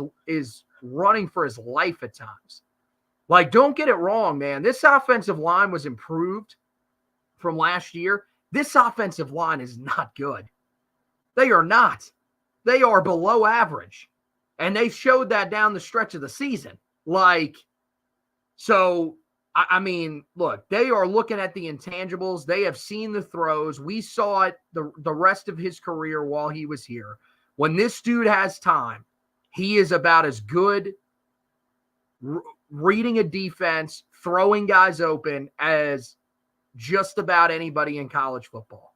running for his life at times. Like, don't get it wrong, man. This offensive line was improved from last year. This offensive line is not good. They are not. They are below average. And they showed that down the stretch of the season. Like, so, I mean, look, they are looking at the intangibles. They have seen the throws. We saw it the rest of his career while he was here. When this dude has time, he is about as good reading a defense, throwing guys open as just about anybody in college football.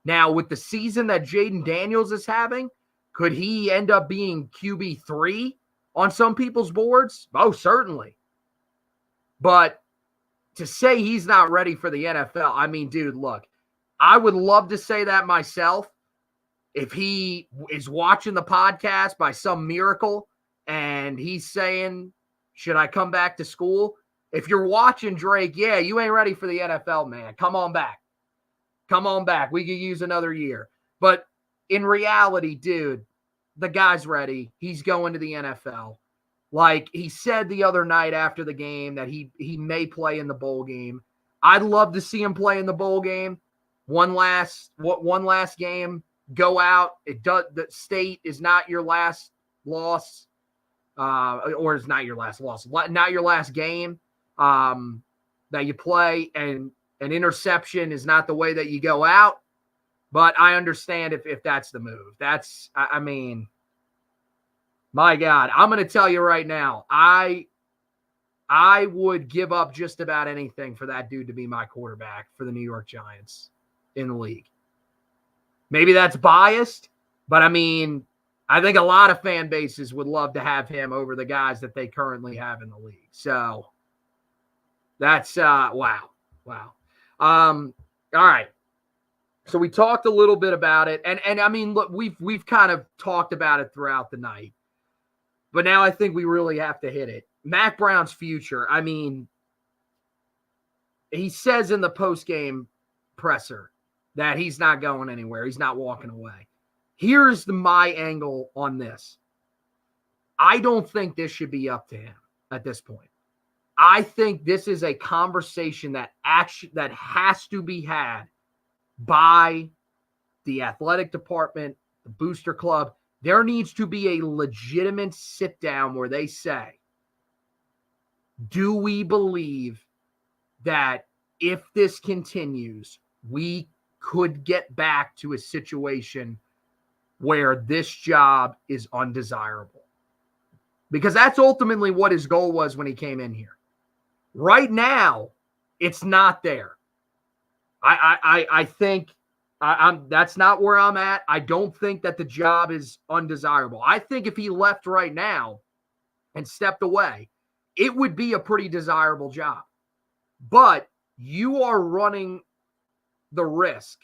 Now, with the season that Jaden Daniels is having, could he end up being QB3 on some people's boards? Oh, certainly. But to say he's not ready for the NFL, I mean, dude, look, I would love to say that myself. If he is watching the podcast by some miracle and he's saying, should I come back to school? If you're watching Drake, yeah, you ain't ready for the NFL, man. Come on back. Come on back. We could use another year. But in reality, dude, the guy's ready. He's going to the NFL. Like he said the other night after the game that he may play in the bowl game. I'd love to see him play in the bowl game. One last game, go out. The state is not your last loss, or it's not your last loss, not your last game that you play, and an interception is not the way that you go out. But I understand if that's the move. I mean, my God, I'm going to tell you right now, I would give up just about anything for that dude to be my quarterback for the New York Giants in the league. Maybe that's biased, But I mean, I think a lot of fan bases would love to have him over the guys that they currently have in the league. So that's wow. All right. So we talked a little bit about it, and I mean, look, we've kind of talked about it throughout the night, but now I think we really have to hit it. Mack Brown's future. I mean, he says in the post-game presser that he's not going anywhere. He's not walking away. Here's my angle on this. I don't think this should be up to him at this point. I think this is a conversation that has to be had by the athletic department, the booster club. There needs to be a legitimate sit down where they say, do we believe that if this continues, we could get back to a situation where this job is undesirable? Because that's ultimately what his goal was when he came in here. Right now, it's not there. I think that's not where I'm at. I don't think that the job is undesirable. I think if he left right now and stepped away, it would be a pretty desirable job. But you are running the risk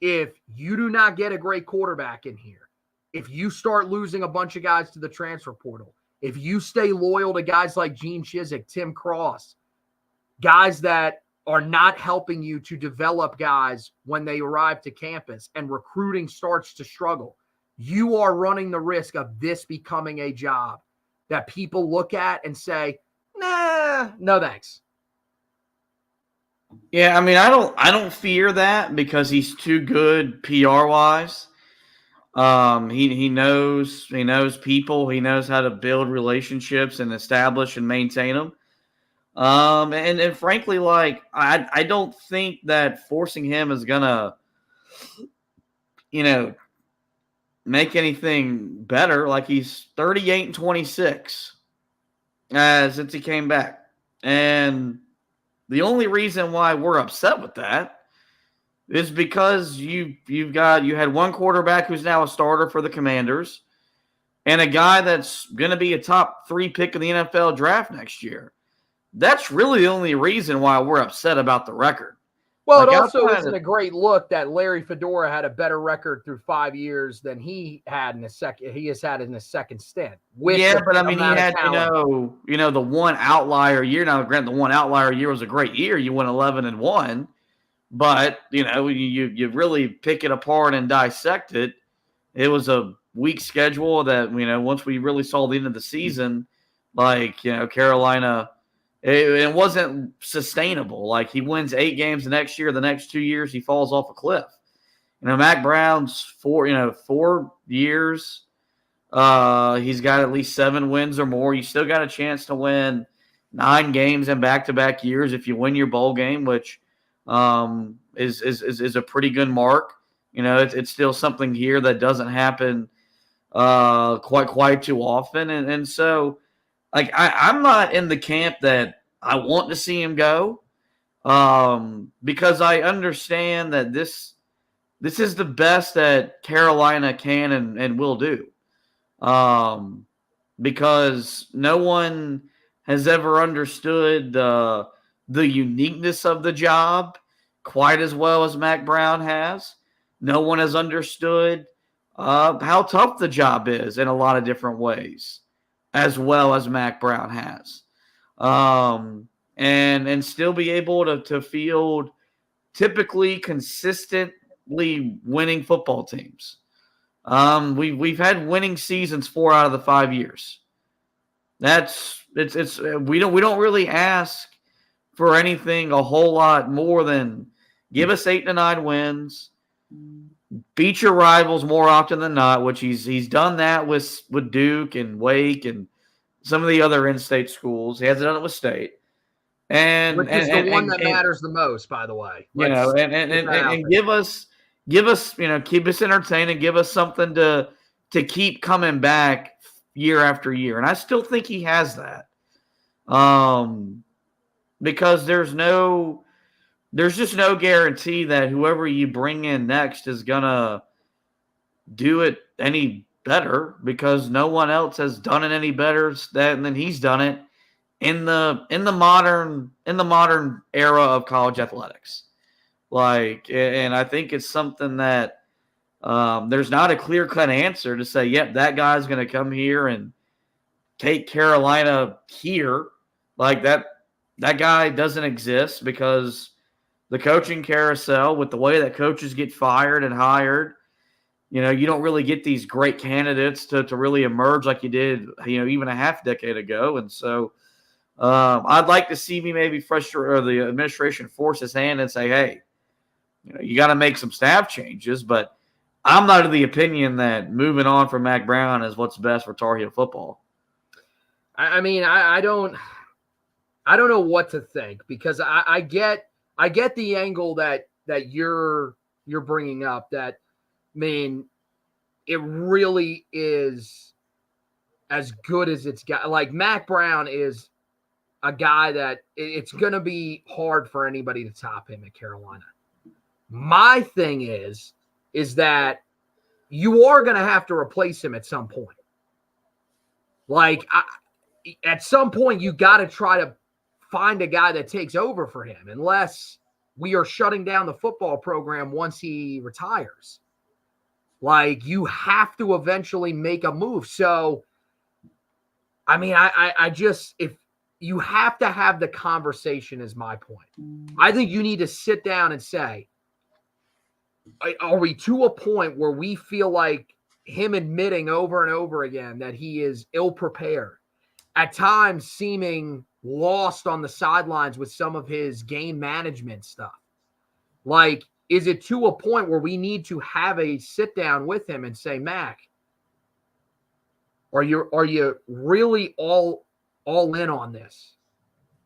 if you do not get a great quarterback in here, if you start losing a bunch of guys to the transfer portal, if you stay loyal to guys like Gene Chizik, Tim Cross, guys that are not helping you to develop guys when they arrive to campus and recruiting starts to struggle, you are running the risk of this becoming a job that people look at and say, nah, no thanks. Yeah, I mean, I don't fear that because he's too good PR wise. He knows people. He knows how to build relationships and establish and maintain them. And frankly, like I don't think that forcing him is gonna, make anything better. Like, he's 38-26 since he came back, and the only reason why we're upset with that is because you had one quarterback who's now a starter for the Commanders, and a guy that's going to be a top 3 pick in the NFL draft next year. That's really the only reason why we're upset about the record. Well, it also isn't a great look that Larry Fedora had a better record through 5 years than he had in his second stint. Yeah, but I mean, he had, the one outlier year. Now, granted, the one outlier year was a great year. You went 11-1, but you really pick it apart and dissect it. It was a weak schedule that, once we really saw the end of the season, Carolina, it wasn't sustainable. Like, he wins 8 games the next year. The next 2 years, he falls off a cliff. Mack Brown's 4 years. He's got at least 7 wins or more. You still got a chance to win 9 games in back-to-back years if you win your bowl game, which is a pretty good mark. It's still something here that doesn't happen quite too often, and so. Like, I'm not in the camp that I want to see him go, because I understand that this is the best that Carolina can and will do, because no one has ever understood the uniqueness of the job quite as well as Mack Brown has. No one has understood how tough the job is in a lot of different ways, as well as Mack Brown has, and still be able to field typically consistently winning football teams. We've had winning seasons 4 out of the 5 years. We don't really ask for anything a whole lot more than give us 8 to 9 wins. Beat your rivals more often than not, which he's done that with Duke and Wake and some of the other in-state schools. He hasn't done it with State, which is the one that matters the most, by the way. And give us keep us entertained and give us something to keep coming back year after year. And I still think he has that, because there's just no guarantee that whoever you bring in next is gonna do it any better because no one else has done it any better than he's done it in the modern era of college athletics. Like, and I think it's something that there's not a clear-cut answer to say, yep, that guy's going to come here and take Carolina here. Like that guy doesn't exist because the coaching carousel with the way that coaches get fired and hired, you don't really get these great candidates to really emerge like you did, even a half decade ago. And so I'd like to see me maybe frustrate or the administration force his hand and say, hey, you got to make some staff changes. But I'm not of the opinion that moving on from Mack Brown is what's best for Tar Heel football. I mean, I don't know what to think because I get the angle that you're bringing up. That, I mean, it really is as good as it's got. Like, Mack Brown is a guy that it's going to be hard for anybody to top him at Carolina. My thing is that you are going to have to replace him at some point. Like, at some point, you got to try to find a guy that takes over for him, unless we are shutting down the football program once he retires. Like, you have to eventually make a move. So, I mean, I just, if you have to have the conversation is my point. I think you need to sit down and say, are we to a point where we feel like him admitting over and over again that he is ill-prepared, at times seeming lost on the sidelines with some of his game management stuff? Like, is it to a point where we need to have a sit down with him and say, Mack, are you really all in on this?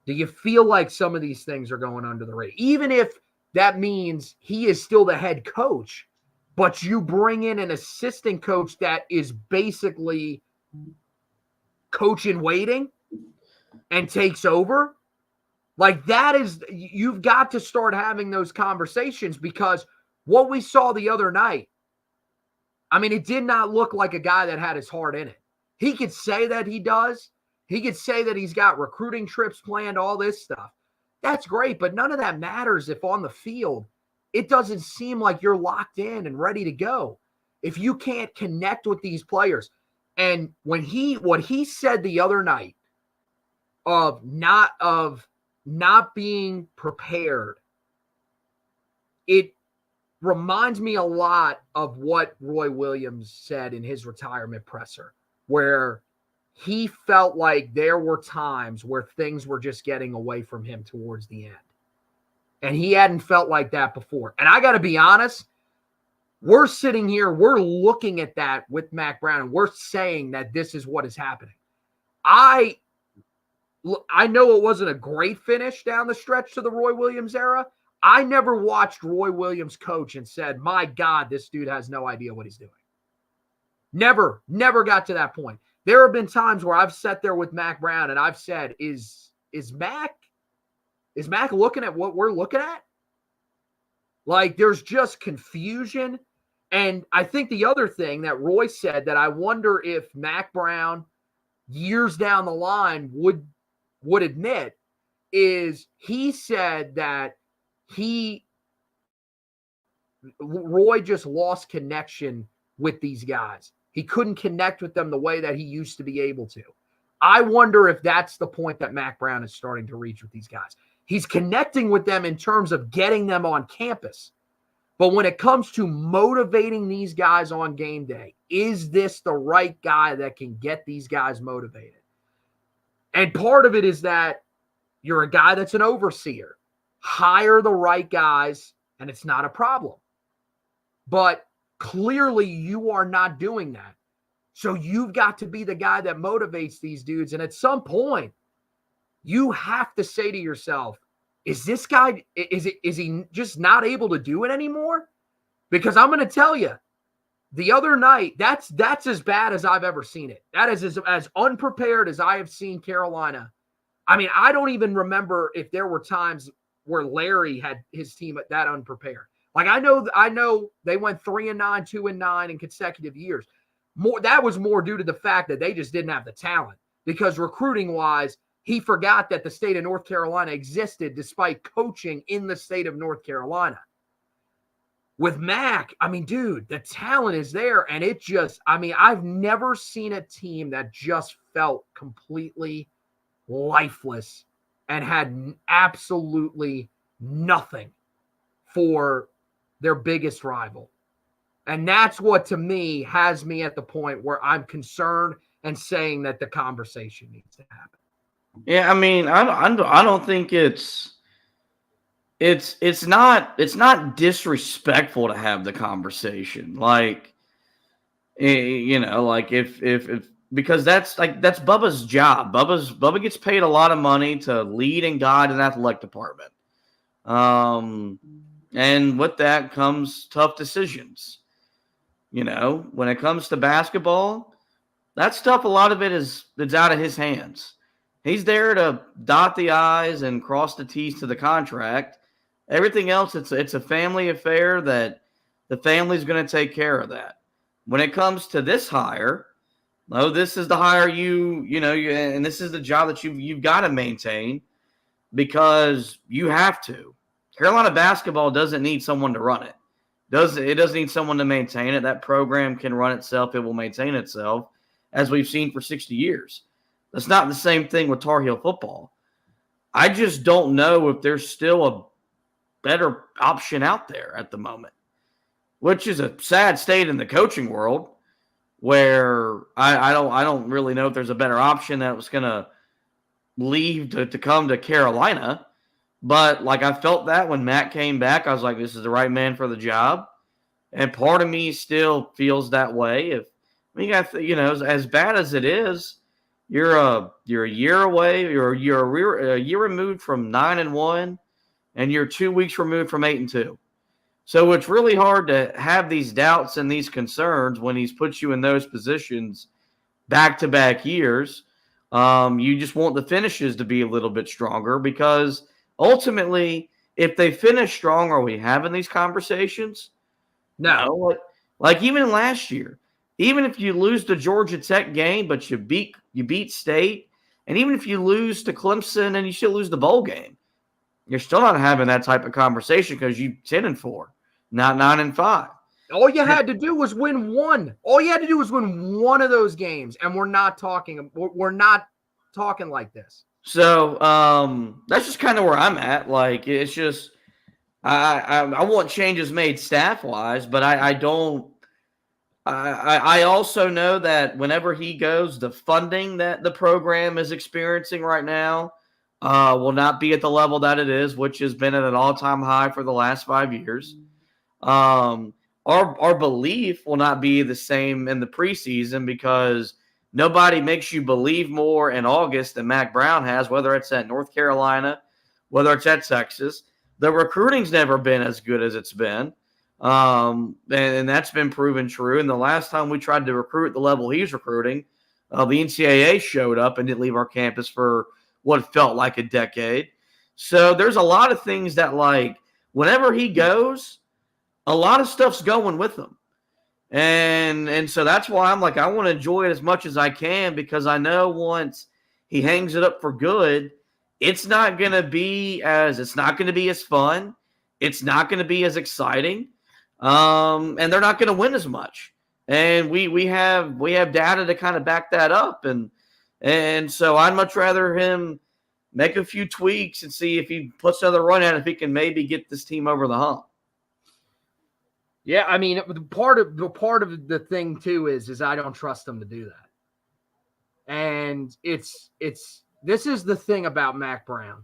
Do you feel like some of these things are going under the radar? Even if that means he is still the head coach, but you bring in an assistant coach that is basically coach in waiting and takes over. Like, that is, you've got to start having those conversations, because what we saw the other night, I mean, it did not look like a guy that had his heart in it. He could say that he does. He could say that he's got recruiting trips planned, all this stuff. That's great, but none of that matters if on the field it doesn't seem like you're locked in and ready to go. If you can't connect with these players. And what he said the other night of not being prepared, it reminds me a lot of what Roy Williams said in his retirement presser, where he felt like there were times where things were just getting away from him towards the end. And he hadn't felt like that before. And I got to be honest, we're sitting here, we're looking at that with Mack Brown, and we're saying that this is what is happening. I know it wasn't a great finish down the stretch to the Roy Williams era. I never watched Roy Williams coach and said, my God, this dude has no idea what he's doing. Never got to that point. There have been times where I've sat there with Mack Brown and I've said, is Mack looking at what we're looking at? Like, there's just confusion. And I think the other thing that Roy said that I wonder if Mack Brown years down the line would admit is, he said that Roy just lost connection with these guys. He couldn't connect with them the way that he used to be able to. I wonder if that's the point that Mack Brown is starting to reach with these guys. He's connecting with them in terms of getting them on campus. But when it comes to motivating these guys on game day, is this the right guy that can get these guys motivated? And part of it is that you're a guy that's an overseer. Hire the right guys, and it's not a problem. But clearly you are not doing that. So you've got to be the guy that motivates these dudes. And at some point, you have to say to yourself, is this guy, is he just not able to do it anymore? Because I'm going to tell you, the other night, that's as bad as I've ever seen it. That is as unprepared as I have seen Carolina. I mean, I don't even remember if there were times where Larry had his team that unprepared. Like I know they went 3-9, 2-9 in consecutive years. That was more due to the fact that they just didn't have the talent, because recruiting wise, he forgot that the state of North Carolina existed despite coaching in the state of North Carolina. With Mack, I mean, dude, the talent is there. And it just, I mean, I've never seen a team that just felt completely lifeless and had absolutely nothing for their biggest rival. And that's what, to me, has me at the point where I'm concerned and saying that the conversation needs to happen. Yeah, I mean, I don't think it's not disrespectful to have the conversation. Like, you know, like if because that's Bubba's job. Bubba gets paid a lot of money to lead and guide an athletic department. And with that comes tough decisions. You know, when it comes to basketball, that stuff, a lot of it's out of his hands. He's there to dot the I's and cross the T's to the contract. Everything else, it's a family affair that the family's going to take care of that. When it comes to this hire, no, this is the hire and this is the job that you've got to maintain because you have to. Carolina basketball doesn't need someone to run it. It doesn't need someone to maintain it. That program can run itself. It will maintain itself, as we've seen for 60 years. That's not the same thing with Tar Heel football. I just don't know if there's still a better option out there at the moment, which is a sad state in the coaching world, where I don't really know if there's a better option that was going to leave to come to Carolina. But like, I felt that when Matt came back, I was like, this is the right man for the job. And part of me still feels that way. As bad as it is, you're a year away, you're a year removed from 9-1, and you're 2 weeks removed from 8-2. So it's really hard to have these doubts and these concerns when he's put you in those positions back-to-back years. You just want the finishes to be a little bit stronger, because ultimately, if they finish strong, are we having these conversations? No. Like even last year, even if you lose the Georgia Tech game, but you beat State, and even if you lose to Clemson and you still lose the bowl game, you're still not having that type of conversation because you 10-4, not 9-5. All you had to do was win one. All you had to do was win one of those games, and we're not talking like this. So that's just kind of where I'm at. Like, it's just I want changes made staff wise, but I don't. I also know that whenever he goes, the funding that the program is experiencing right now will not be at the level that it is, which has been at an all-time high for the last 5 years. Our belief will not be the same in the preseason, because nobody makes you believe more in August than Mack Brown has, whether it's at North Carolina, whether it's at Texas. The recruiting's never been as good as it's been. And that's been proven true. And the last time we tried to recruit at the level he's recruiting, the NCAA showed up and didn't leave our campus for what felt like a decade. So there's a lot of things that, like, whenever he goes, a lot of stuff's going with him. And so that's why I'm like, I want to enjoy it as much as I can, because I know once he hangs it up for good, it's not going to be as fun. It's not going to be as exciting. And they're not going to win as much. And we have data to kind of back that up. And so I'd much rather him make a few tweaks and see if he puts another run at it, if he can maybe get this team over the hump. Yeah, I mean, part of the thing too is I don't trust them to do that. And this is the thing about Mack Brown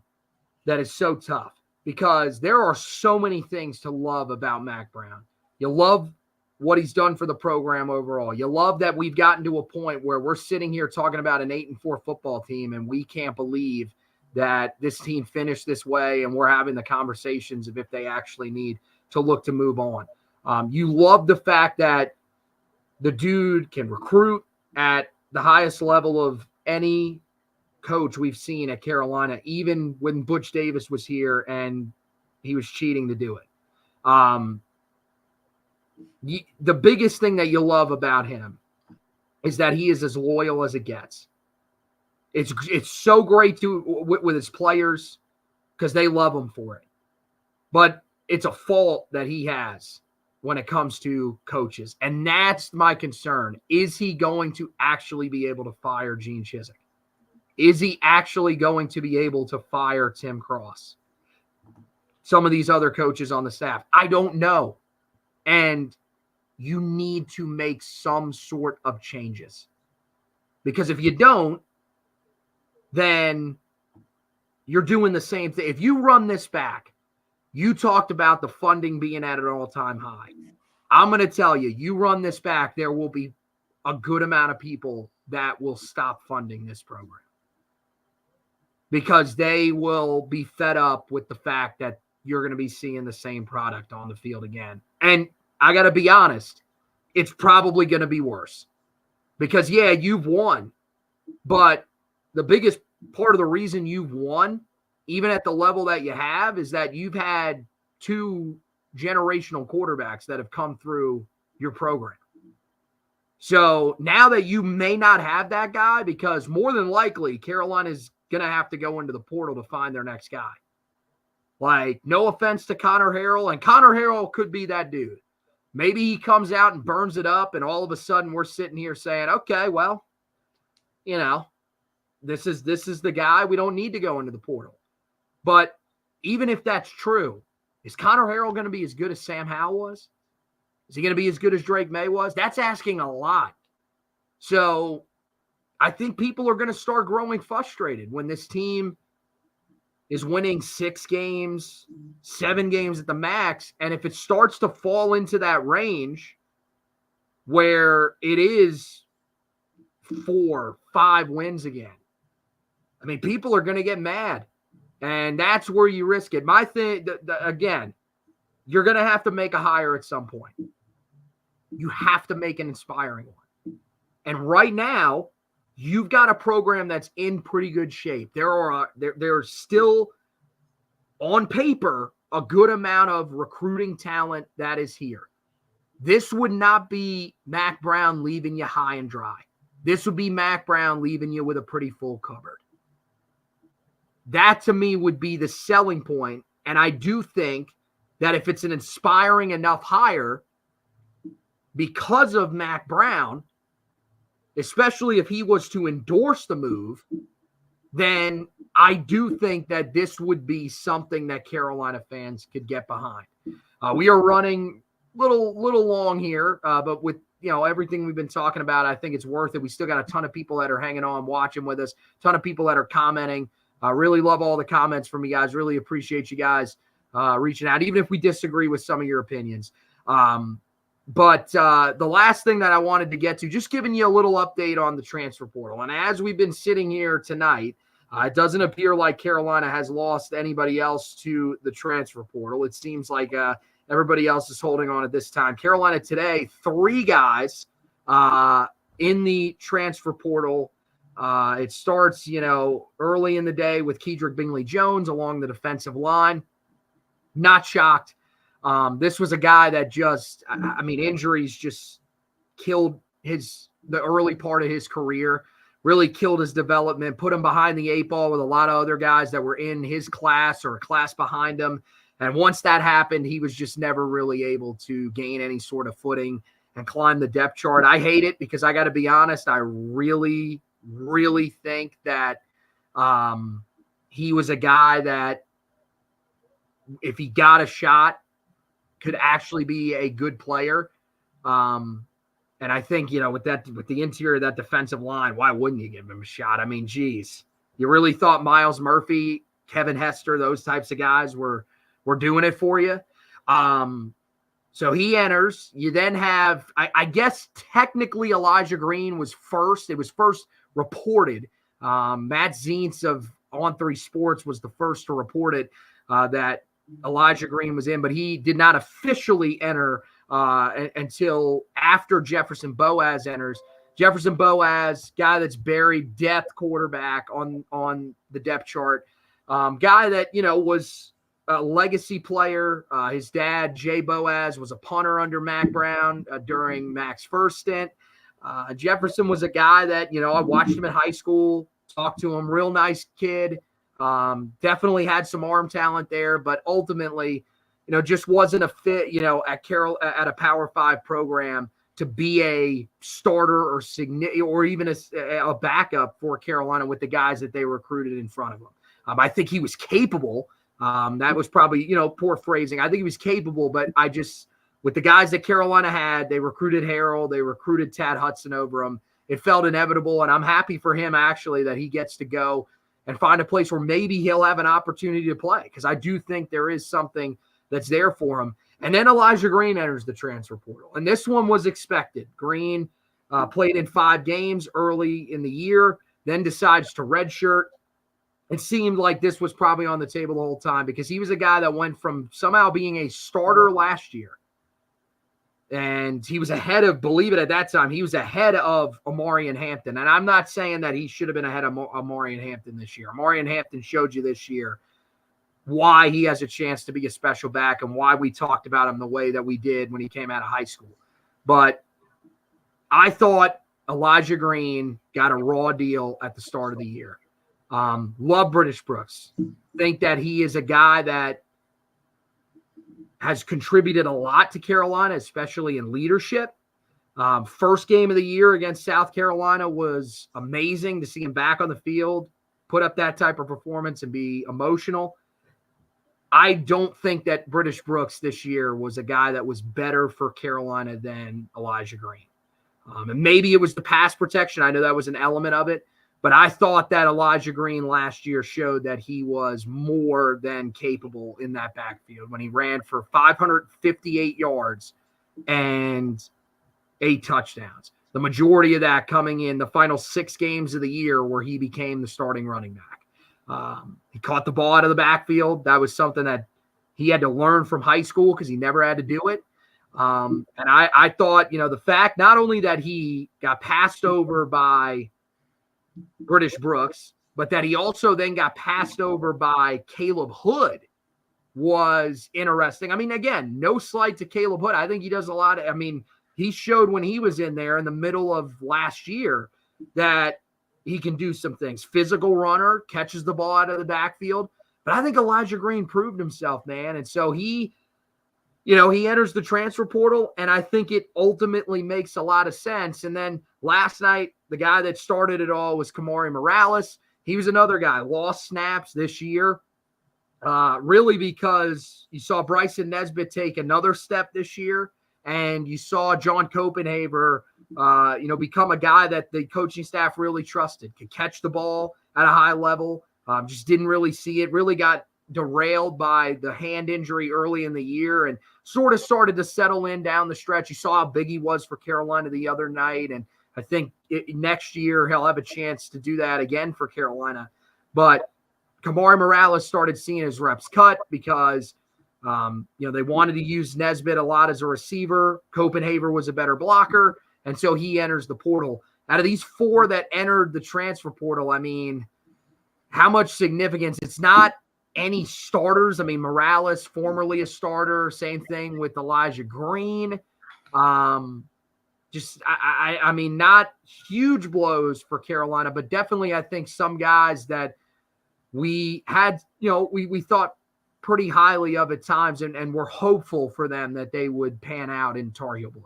that is so tough, because there are so many things to love about Mack Brown. You love what he's done for the program overall. You love that we've gotten to a point where we're sitting here talking about an 8-4 football team, and we can't believe that this team finished this way, and we're having the conversations of if they actually need to look to move on. You love the fact that the dude can recruit at the highest level of any coach we've seen at Carolina, even when Butch Davis was here and he was cheating to do it. The biggest thing that you love about him is that he is as loyal as it gets. It's so great with his players because they love him for it. But it's a fault that he has when it comes to coaches. And that's my concern. Is he going to actually be able to fire Gene Chizik? Is he actually going to be able to fire Tim Cross? Some of these other coaches on the staff? I don't know. And you need to make some sort of changes. Because if you don't, then you're doing the same thing. If you run this back, you talked about the funding being at an all-time high. I'm going to tell you, you run this back, there will be a good amount of people that will stop funding this program because they will be fed up with the fact that you're going to be seeing the same product on the field again. And I got to be honest, it's probably going to be worse because, yeah, you've won, but the biggest part of the reason you've won, even at the level that you have, is that you've had 2 generational quarterbacks that have come through your program. So now that you may not have that guy, because more than likely Carolina is going to have to go into the portal to find their next guy. Like, no offense to Connor Harrell, and Connor Harrell could be that dude. Maybe he comes out and burns it up, and all of a sudden we're sitting here saying, okay, well, you know, this is the guy. We don't need to go into the portal. But even if that's true, is Connor Harrell going to be as good as Sam Howell was? Is he going to be as good as Drake May was? That's asking a lot. So I think people are going to start growing frustrated when this team is winning 6 games, 7 games at the max. And if it starts to fall into that range where it is 4, 5 wins again, I mean, people are going to get mad. And that's where you risk it. My thing, again, you're going to have to make a hire at some point. You have to make an inspiring one. And right now, you've got a program that's in pretty good shape. There's still, on paper, a good amount of recruiting talent that is here. This would not be Mack Brown leaving you high and dry. This would be Mack Brown leaving you with a pretty full cupboard. That, to me, would be the selling point. And I do think that if it's an inspiring enough hire because of Mack Brown, especially if he was to endorse the move, then I do think that this would be something that Carolina fans could get behind. We are running little long here, but with everything we've been talking about, I think it's worth it. We still got a ton of people that are hanging on, watching with us, a ton of people that are commenting. I really love all the comments from you guys. Really appreciate you guys reaching out, even if we disagree with some of your opinions. But the last thing that I wanted to get to, just giving you a little update on the transfer portal. And as we've been sitting here tonight, it doesn't appear like Carolina has lost anybody else to the transfer portal. It seems like everybody else is holding on at this time. Carolina today, 3 guys in the transfer portal. It starts, early in the day with Kedrick Bingley-Jones along the defensive line. Not shocked. This was a guy that injuries just killed the early part of his career, really killed his development, put him behind the 8 ball with a lot of other guys that were in his class or a class behind him. And once that happened, he was just never really able to gain any sort of footing and climb the depth chart. I hate it because I got to be honest, I really think that he was a guy that if he got a shot could actually be a good player. And I think, with the interior of that defensive line, why wouldn't you give him a shot? I mean, geez, you really thought Miles Murphy, Kevin Hester, those types of guys were doing it for you. So he enters. You then have, I guess technically Elijah Green was first. It was first reported. Matt Zientz of On3 Sports was the first to report it, that Elijah Green was in, but he did not officially enter until after Jefferson Boaz enters. Jefferson Boaz, guy that's buried, depth quarterback on the depth chart, guy that was a legacy player. His dad, Jay Boaz, was a punter under Mack Brown during Mack's first stint. Jefferson was a guy that, I watched him in high school, talked to him, real nice kid. Definitely had some arm talent there, but ultimately, just wasn't a fit, at a Power 5 program to be a starter or even a backup for Carolina with the guys that they recruited in front of him. I think he was capable. That was probably, poor phrasing. I think he was capable, but with the guys that Carolina had, they recruited Harrell, they recruited Tad Hudson over him. It felt inevitable, and I'm happy for him, actually, that he gets to go and find a place where maybe he'll have an opportunity to play, because I do think there is something that's there for him. And then Elijah Green enters the transfer portal, and this one was expected. Green played in 5 games early in the year, then decides to redshirt. It seemed like this was probably on the table the whole time, because he was a guy that went from somehow being a starter last year, and he was ahead of, believe it, at that time, he was ahead of Omarion Hampton. And I'm not saying that he should have been ahead of Omarion Hampton this year. Omarion Hampton showed you this year why he has a chance to be a special back and why we talked about him the way that we did when he came out of high school. But I thought Elijah Green got a raw deal at the start of the year. Love British Brooks. Think that he is a guy that has contributed a lot to Carolina, especially in leadership. First game of the year against South Carolina was amazing to see him back on the field, put up that type of performance and be emotional. I don't think that British Brooks this year was a guy that was better for Carolina than Elijah Green. And maybe it was the pass protection. I know that was an element of it, but I thought that Elijah Green last year showed that he was more than capable in that backfield when he ran for 558 yards and 8 touchdowns. The majority of that coming in the final 6 games of the year where he became the starting running back. He caught the ball out of the backfield. That was something that he had to learn from high school because he never had to do it. And I thought, the fact not only that he got passed over by British Brooks, but that he also then got passed over by Caleb Hood was interesting. I mean, again, no slight to Caleb Hood. I think he does a lot. He showed when he was in there in the middle of last year that he can do some things. Physical runner, catches the ball out of the backfield. But I think Elijah Green proved himself, man. And so he enters the transfer portal, and I think it ultimately makes a lot of sense. And then last night, the guy that started it all was Kamari Morales. He was another guy, lost snaps this year, really because you saw Bryson Nesbitt take another step this year, and you saw John Copenhaver, become a guy that the coaching staff really trusted, could catch the ball at a high level, just didn't really see it, really got derailed by the hand injury early in the year and sort of started to settle in down the stretch. You saw how big he was for Carolina the other night, and I think next year he'll have a chance to do that again for Carolina. But Kamari Morales started seeing his reps cut because they wanted to use Nesbitt a lot as a receiver. Copenhaver was a better blocker, and so he enters the portal. Out of these 4 that entered the transfer portal, how much significance? It's not any starters. Morales, formerly a starter. Same thing with Elijah Green. Not huge blows for Carolina, but definitely I think some guys that we had, we thought pretty highly of at times, and we're hopeful for them that they would pan out in Tar Heel Blue.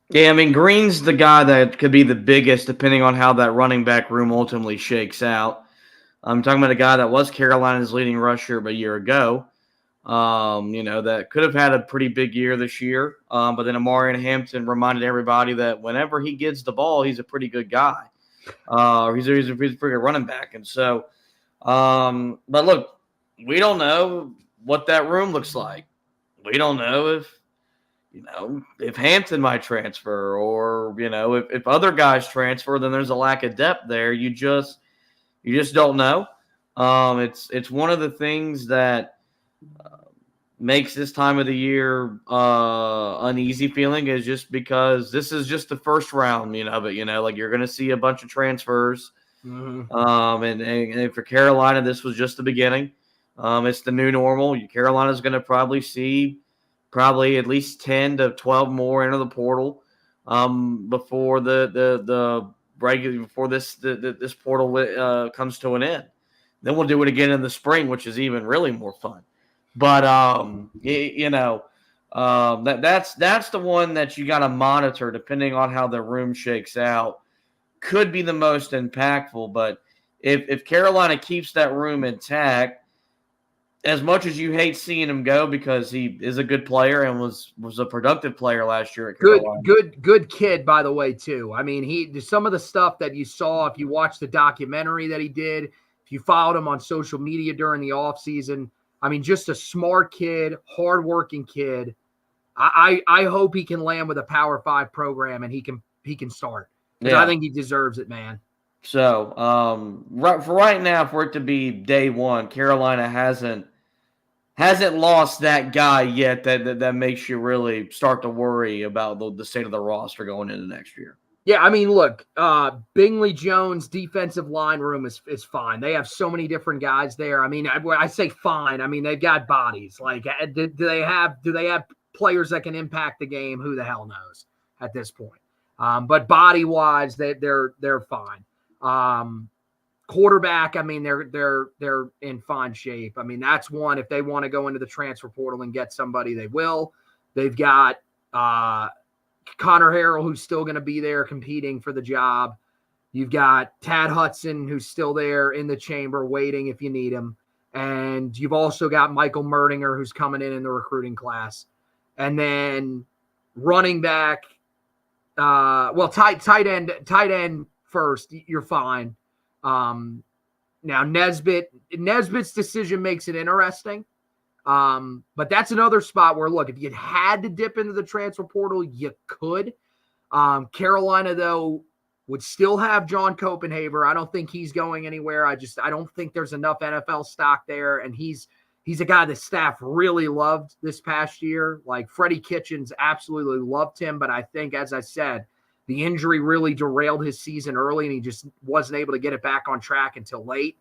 Yeah, Green's the guy that could be the biggest depending on how that running back room ultimately shakes out. I'm talking about a guy that was Carolina's leading rusher a year ago, that could have had a pretty big year this year. But then Omarion Hampton reminded everybody that whenever he gets the ball, he's a pretty good guy. He's a pretty good running back. And so, but look, we don't know what that room looks like. We don't know if Hampton might transfer or, if other guys transfer, then there's a lack of depth there. You just don't know. It's one of the things that makes this time of the year uneasy feeling is just because this is just the first round, but you're going to see a bunch of transfers. Mm-hmm. And for Carolina, this was just the beginning. It's the new normal. Carolina's going to probably see at least 10 to 12 more enter the portal before this portal comes to an end. Then we'll do it again in the spring, which is even really more fun. But that's the one that you got to monitor depending on how the room shakes out. Could be the most impactful, but if Carolina keeps that room intact, as much as you hate seeing him go because he is a good player and was a productive player last year at Carolina. Good kid, by the way, too. I mean, some of the stuff that you saw, if you watched the documentary that he did, if you followed him on social media during the offseason, I mean, just a smart kid, hardworking kid. I hope he can land with a Power 5 program and he can start. Because I think he deserves it, man. So, for right now, for it to be day one, Carolina hasn't lost that guy yet that makes you really start to worry about the state of the roster going into next year. Yeah, I mean, look, Bingley Jones' defensive line room is fine. They have so many different guys there. I mean, I say fine. I mean, they've got bodies. Like, do they have players that can impact the game? Who the hell knows at this point? But body-wise, they're fine. Quarterback, I mean, they're in fine shape. I mean, that's one. If they want to go into the transfer portal and get somebody, they will. They've got Connor Harrell, who's still going to be there competing for the job. You've got Tad Hudson, who's still there in the chamber waiting if you need him. And you've also got Michael Merdinger, who's coming in the recruiting class. And then running back, tight end first, you're fine. Now Nesbitt's decision makes it interesting. But that's another spot where, look, if you had to dip into the transfer portal, you could. Carolina, though, would still have John Copenhaver. I don't think he's going anywhere. I don't think there's enough NFL stock there. And he's a guy the staff really loved this past year. Like, Freddie Kitchens absolutely loved him. But I think, as I said, the injury really derailed his season early, and he just wasn't able to get it back on track until late.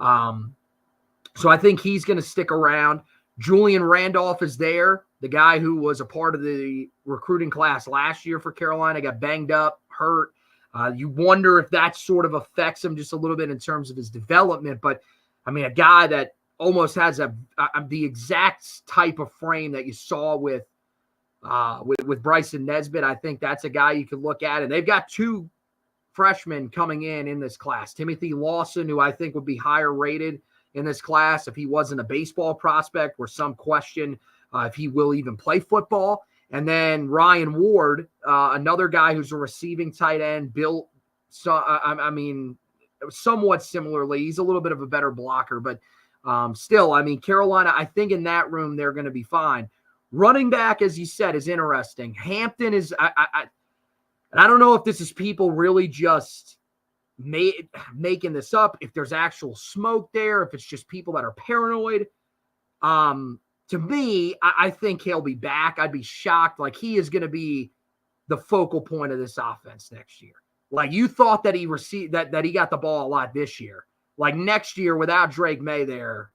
So I think he's going to stick around. Julian Randolph is there, the guy who was a part of the recruiting class last year for Carolina, got banged up, hurt. You wonder if that sort of affects him just a little bit in terms of his development. But, I mean, a guy that almost has the exact type of frame that you saw with Bryson Nesbitt. I think that's a guy you could look at. And they've got two freshmen coming in this class. Timothy Lawson, who I think would be higher rated in this class if he wasn't a baseball prospect, where some question if he will even play football. And then Ryan Ward, another guy who's a receiving tight end, built, somewhat similarly. He's a little bit of a better blocker, but still, I mean, Carolina, I think in that room, they're going to be fine. Running back, as you said, is interesting. Hampton is, and I don't know if this is people really just making this up, if there's actual smoke there, if it's just people that are paranoid. To me, I think he'll be back. I'd be shocked. Like, he is going to be the focal point of this offense next year. Like, you thought that he received that he got the ball a lot this year. Like, next year without Drake May there,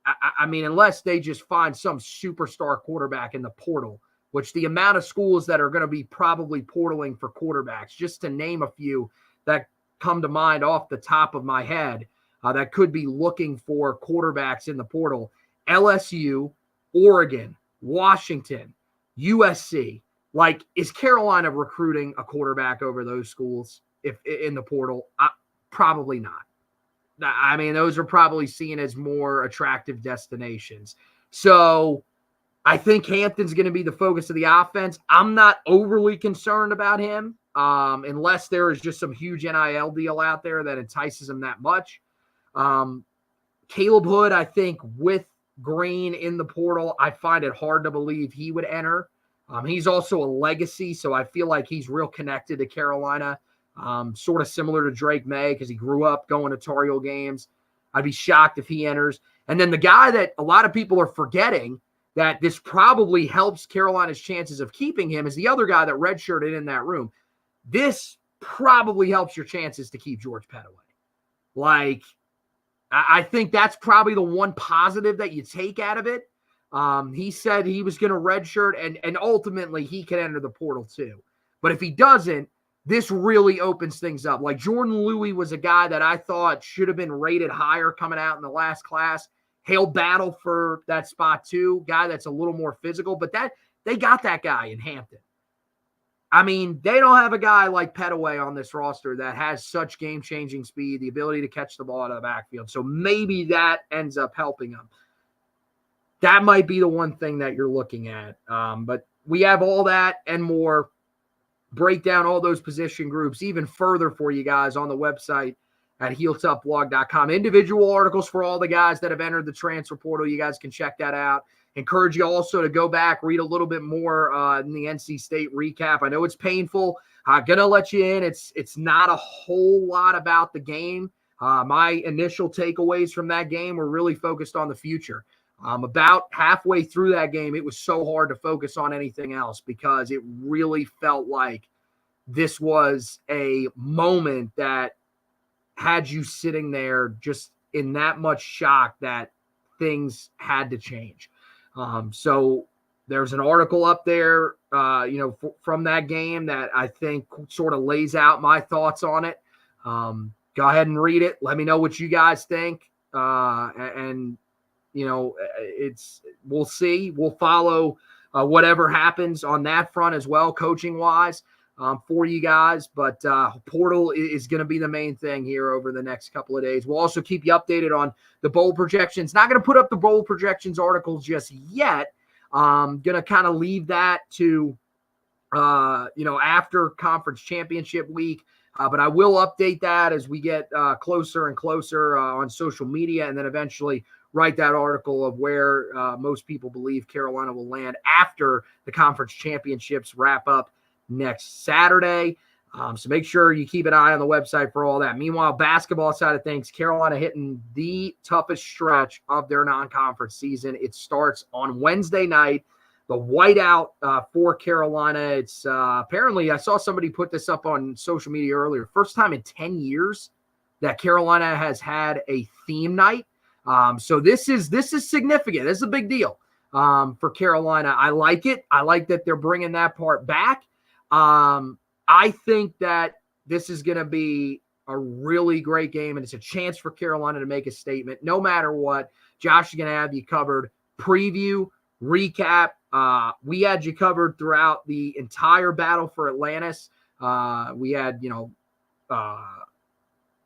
I mean, unless they just find some superstar quarterback in the portal, which the amount of schools that are going to be probably portaling for quarterbacks, just to name a few that come to mind off the top of my head, that could be looking for quarterbacks in the portal: LSU, Oregon, Washington, USC. Like, is Carolina recruiting a quarterback over those schools if in the portal? Probably not. I mean, those are probably seen as more attractive destinations. So I think Hampton's going to be the focus of the offense. I'm not overly concerned about him unless there is just some huge NIL deal out there that entices him that much. Caleb Hood, I think, with Green in the portal, I find it hard to believe he would enter. He's also a legacy, so I feel like he's real connected to Carolina, sort of similar to Drake May because he grew up going to Tar Heel games. I'd be shocked if he enters. And then the guy that a lot of people are forgetting that this probably helps Carolina's chances of keeping him is the other guy that redshirted in that room. This probably helps your chances to keep George Pettaway. Like, I think that's probably the one positive that you take out of it. He said he was going to redshirt, and ultimately he can enter the portal too. But if he doesn't, this really opens things up. Like Jordan Louis was a guy that I thought should have been rated higher coming out in the last class. He'll battle for that spot too, guy that's a little more physical. But that they got that guy in Hampton. I mean, they don't have a guy like Petaway on this roster that has such game-changing speed, the ability to catch the ball out of the backfield. So maybe that ends up helping them. That might be the one thing that you're looking at. But we have all that and more. Break down all those position groups even further for you guys on the website at HeelToughBlog.com. Individual articles for all the guys that have entered the transfer portal. You guys can check that out. Encourage you also to go back, read a little bit more in the NC State recap. I know it's painful. I'm going to let you in. It's not a whole lot about the game. My initial takeaways from that game were really focused on the future. About halfway through that game, it was so hard to focus on anything else because it really felt like this was a moment that had you sitting there just in that much shock that things had to change. So there's an article up there, from that game that I think sort of lays out my thoughts on it. Go ahead and read it. Let me know what you guys think. We'll see. We'll follow whatever happens on that front as well, coaching wise, for you guys. But portal is going to be the main thing here over the next couple of days. We'll also keep you updated on the bowl projections. Not going to put up the bowl projections articles just yet. Going to kind of leave that to, after conference championship week. But I will update that as we get closer and closer on social media, and then eventually write that article of where most people believe Carolina will land after the conference championships wrap up next Saturday. So make sure you keep an eye on the website for all that. Meanwhile, basketball side of things, Carolina hitting the toughest stretch of their non-conference season. It starts on Wednesday night. The whiteout for Carolina. It's apparently, I saw somebody put this up on social media earlier. First time in 10 years that Carolina has had a theme night. So this is significant. This is a big deal for Carolina. I like it. I like that they're bringing that part back. I think that this is going to be a really great game, and it's a chance for Carolina to make a statement. No matter what, Josh is going to have you covered. Preview, recap. We had you covered throughout the entire battle for Atlantis. We had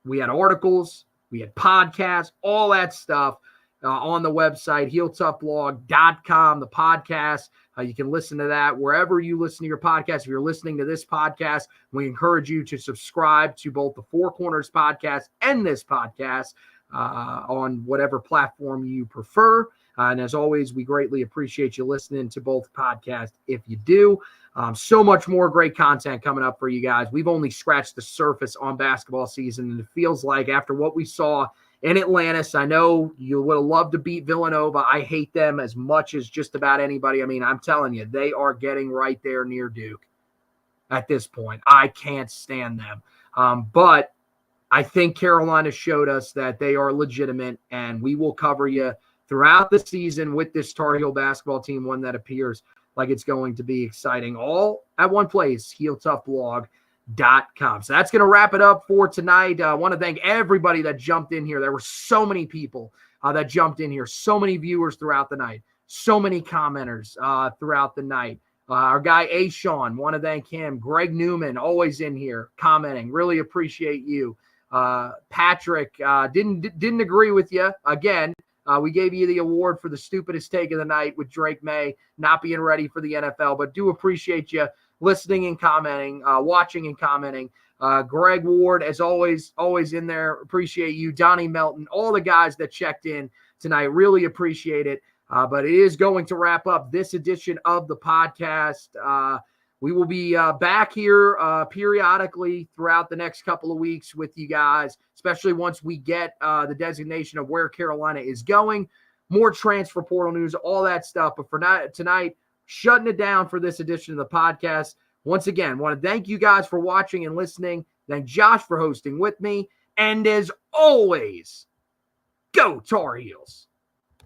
articles. We had podcasts, all that stuff on the website, HeelToughBlog.com, the podcast. You can listen to that wherever you listen to your podcast. If you're listening to this podcast, we encourage you to subscribe to both the Four Corners podcast and this podcast on whatever platform you prefer. And as always, we greatly appreciate you listening to both podcasts if you do. So much more great content coming up for you guys. We've only scratched the surface on basketball season, and it feels like after what we saw in Atlantis, I know you would have loved to beat Villanova. I hate them as much as just about anybody. I mean, I'm telling you, they are getting right there near Duke at this point. I can't stand them. But I think Carolina showed us that they are legitimate, and we will cover you throughout the season with this Tar Heel basketball team, one that appears like it's going to be exciting, all at one place, HeelToughBlog.com. So that's going to wrap it up for tonight. I want to thank everybody that jumped in here. There were so many people that jumped in here, so many viewers throughout the night, so many commenters throughout the night. Our guy A-Sean, want to thank him. Greg Newman, always in here commenting. Really appreciate you. Patrick, didn't agree with you again. We gave you the award for the stupidest take of the night with Drake May not being ready for the NFL, but do appreciate you listening and commenting, watching and commenting. Greg Ward, as always in there. Appreciate you. Donnie Melton, all the guys that checked in tonight. Really appreciate it. But it is going to wrap up this edition of the podcast. We will be back here periodically throughout the next couple of weeks with you guys, especially once we get the designation of where Carolina is going. More transfer portal news, all that stuff. But for tonight, shutting it down for this edition of the podcast. Once again, want to thank you guys for watching and listening. Thank Josh for hosting with me. And as always, Go Tar Heels!